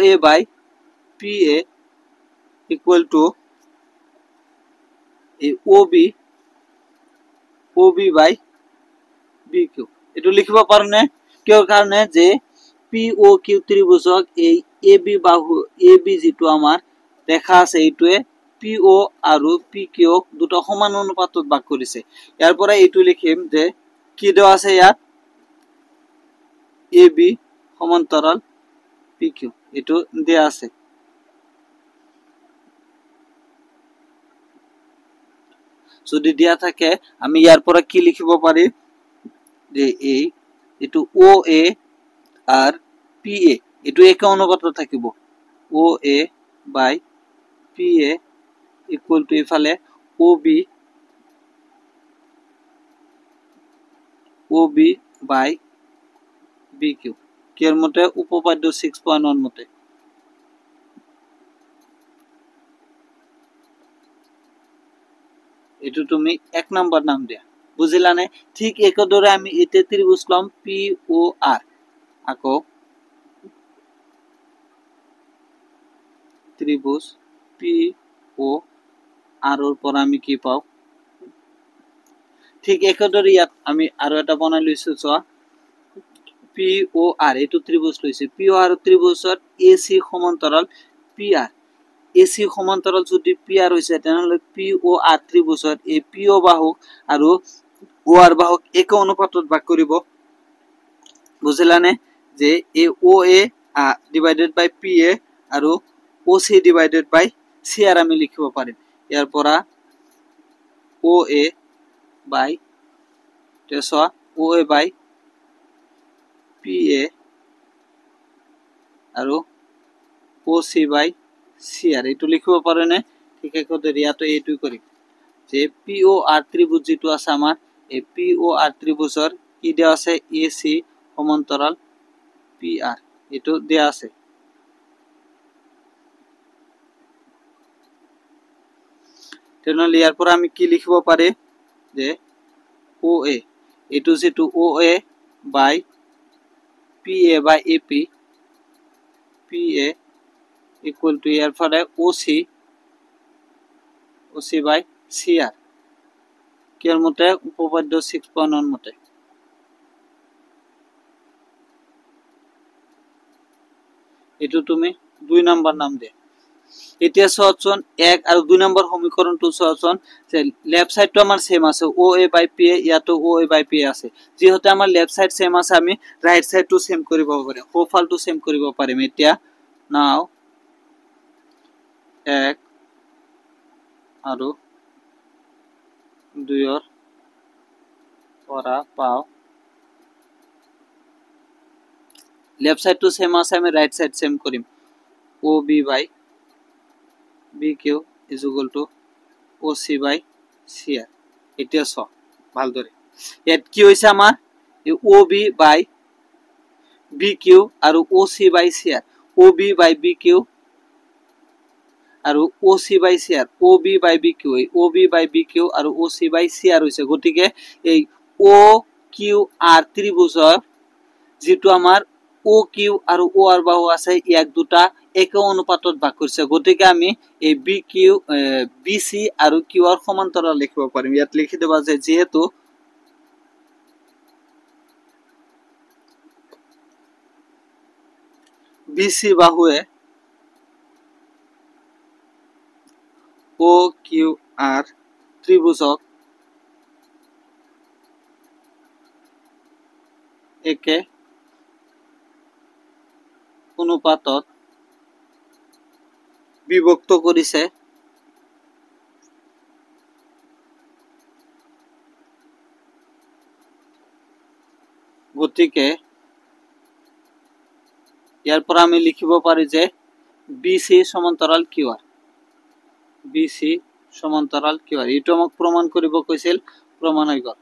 A by P A equal to এই ও বি বাই বি কিউ। এইটো লিখিব পাৰো নে? কিয় কাৰণে যে পি অ কিউ ত্ৰিভুজক এই এ বি যেটো আমাৰ দেখা আছে এইটোৱে পি অ আৰু পি কিউ দুটো সমান অনুপাতত ভাগ কৰিছে। ইয়াৰ পৰা এইটো লিখিম যে কি দেওয়া আছে ইয়াত এ বি সমান্তৰাল পি কিউ এইটো দেয়া আছে। যদি দিয়া থাকে আমি ইয়াৰ পৰা কি লিখিব পাৰি যে এইটো ও এ আর পি এ এটো একে অনুপাতত থাকিব। ও A by P A equal two ইফালে ও বি বাই বি কিউ। কির মতে উপপাদ্য 6.1 মতে। এটো তুমি 1 নাম্বার নাম দিয়া বুঝিলানে? ঠিক একদরে আমি এতে ত্রিভুজ লম পি ও আর আকো ত্রিভুজ পি ও আর ওর পর আমি কি পাও ঠিক একদরে ইয়াত আমি আরো এটা বনাই লইছো চোৱা পি ও আর এটো ত্রিভুজ লইছে পি ও আর ত্রিভুজত এসি সমান্তরাল পি আর এসি সমান্তরাল যদি পি আর হইছে তেনহলে পি ও আর ত্রিভুজত এই পি ও বাহুক আৰু ও আৰ বাহুক এক অনুপাতত ভাগ কৰিব বুঝিলানে যে এ ও এ ডিভাইডেড বাই পি এ আৰু ও সি ডিভাইডেড বাই সি আৰ আমি লিখিব পাৰিম। ইয়াৰ পৰা ও A by তেসা O A by P এ আৰু O C by C R এইটো লিখিব পাৰে নে? ঠিক একদৰে ইয়াতো এইটো কৰিম যে পি ও আৰ ত্ৰিভুজ যেটো আছে আমাৰ এই পি ও আৰ ত্ৰিভুজৰ কি দেয়া আছে এ সি সমান্তৰাল পি আৰ এটো দেয়া আছে। তেনেহলে ইয়াৰ পৰা আমি কি লিখিব পাৰি যে ও এ এটো যেটো O A by P A by A P A equal to ইয়ার ফলে ও সি বাই সি আর কির মতে উপপাদ্য 6.1 মতে। এটো তুমি 2 নাম্বার নাম দে। এতিয়া চোৱাচোন 1 আৰু 2 নম্বৰ সমীকৰণটো চোৱাচোন যে লেফট সাইডটো আমাৰ সেম আছে ও এ বাই পি এ ইয়াতো ও এ বাই পি এ আছে যেহেতু আমাৰ লেফট সাইড সেম আছে আমি ৰাইট সাইডটো সেম কৰিব পাৰিম সোঁফালটো সেম কৰিব পাৰিম। এতিয়া নাও 1 আৰু 2 ৰ পৰা পাও লেফট সাইডটো সেম আছে আমি ৰাইট সাইড সেম কৰিম O B by B Q is equal to O C by C R. এতিয়া চ ভালদৰে ইয়াত কি হৈছে আমাৰ O B by B Q আৰু O C by C R O B by B Q আৰু O C by C R O B by B Q O B by B Q আৰু O C by C R হৈছে গতিকে এই O Q R ত্ৰিভুজৰ যেটো আমাৰ O Q আৰু ও R বাহু আছে ইয়াক দুটা একে অনুপাতত ভাগ কৰিছে গতিকে আমি এই বি কিউ বি সি আৰু কিউ আৰ সমান্তৰাল লিখিব পাৰিম। ইয়াত লিখি দেবা যে যেহেতু বি সি বাহুৱে ও কিউ আৰ ত্ৰিভুজক একে অনুপাতত বিভক্ত কৰিছে গতিকে ইয়াৰ পৰা আমি লিখিব পাৰি যে বি সি সমান্তৰাল কিউ আৰ বি সি সমান্তৰাল কিউ আৰ এইটো আমাক প্ৰমাণ কৰিব কৈছিল প্ৰমাণ হৈ গল।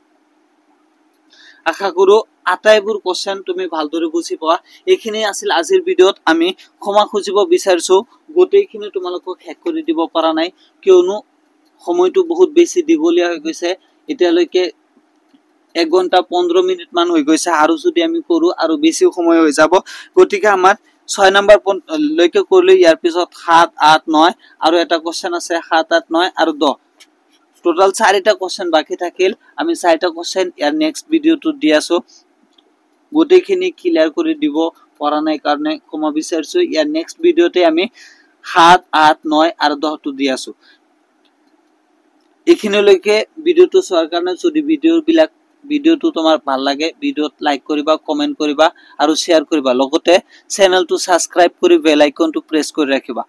আশা কৰো আটাইবোৰ কোৱেশ্চন তুমি ভালদৰে বুজি পোৱা। এইখিনি আছিল আজিৰ ভিডিঅ'ত। আমি ক্ষমা খুজিব বিচাৰিছো গোটেইখিনি তোমালোকক শেষ কৰি দিব পৰা নাই, কিয়নো সময়টো বহুত বেছি দীঘলীয়া হৈ গৈছে। এতিয়ালৈকে 1 ঘন্টা 15 মিনিট মান হৈ গৈছে, আৰু যদি আমি কৰো আৰু বেছি সময় হৈ যাব। গতিকে আমাৰ 6 নম্বৰ লৈকে কৰিলে ইয়াৰ পিছত 7, 8, 9 আৰু এটা কোৱেশ্চন আছে 7, 8, 9 আৰু 10। টোটাল 4টা কোৱেশ্চন বাকি থাকিল। আমি 4টা কোৱেশ্চন ইয়াৰ নেক্সট ভিডিঅ'টো দি আছো। গোটেইখিনি ক্লিয়াৰ কৰি দিব পৰা নাই কাৰণে ক্ষমা বিচাৰিছো। ইয়াৰ নেক্সট ভিডিঅ'তে আমি 7, 8, 9 আৰু 10টো দি আছো। এইখিনিলৈকে ভিডিঅ'টো চোৱাৰ কাৰণে যদি ভিডিঅ'টো তোমাৰ ভাল লাগে, ভিডিঅ'ত লাইক কৰিবা, কমেন্ট কৰিবা আৰু শ্বেয়াৰ কৰিবা। লগতে চেনেলটো সাবস্ক্ৰাইব কৰি বেল আইকনটো প্ৰেছ কৰি ৰাখিবা।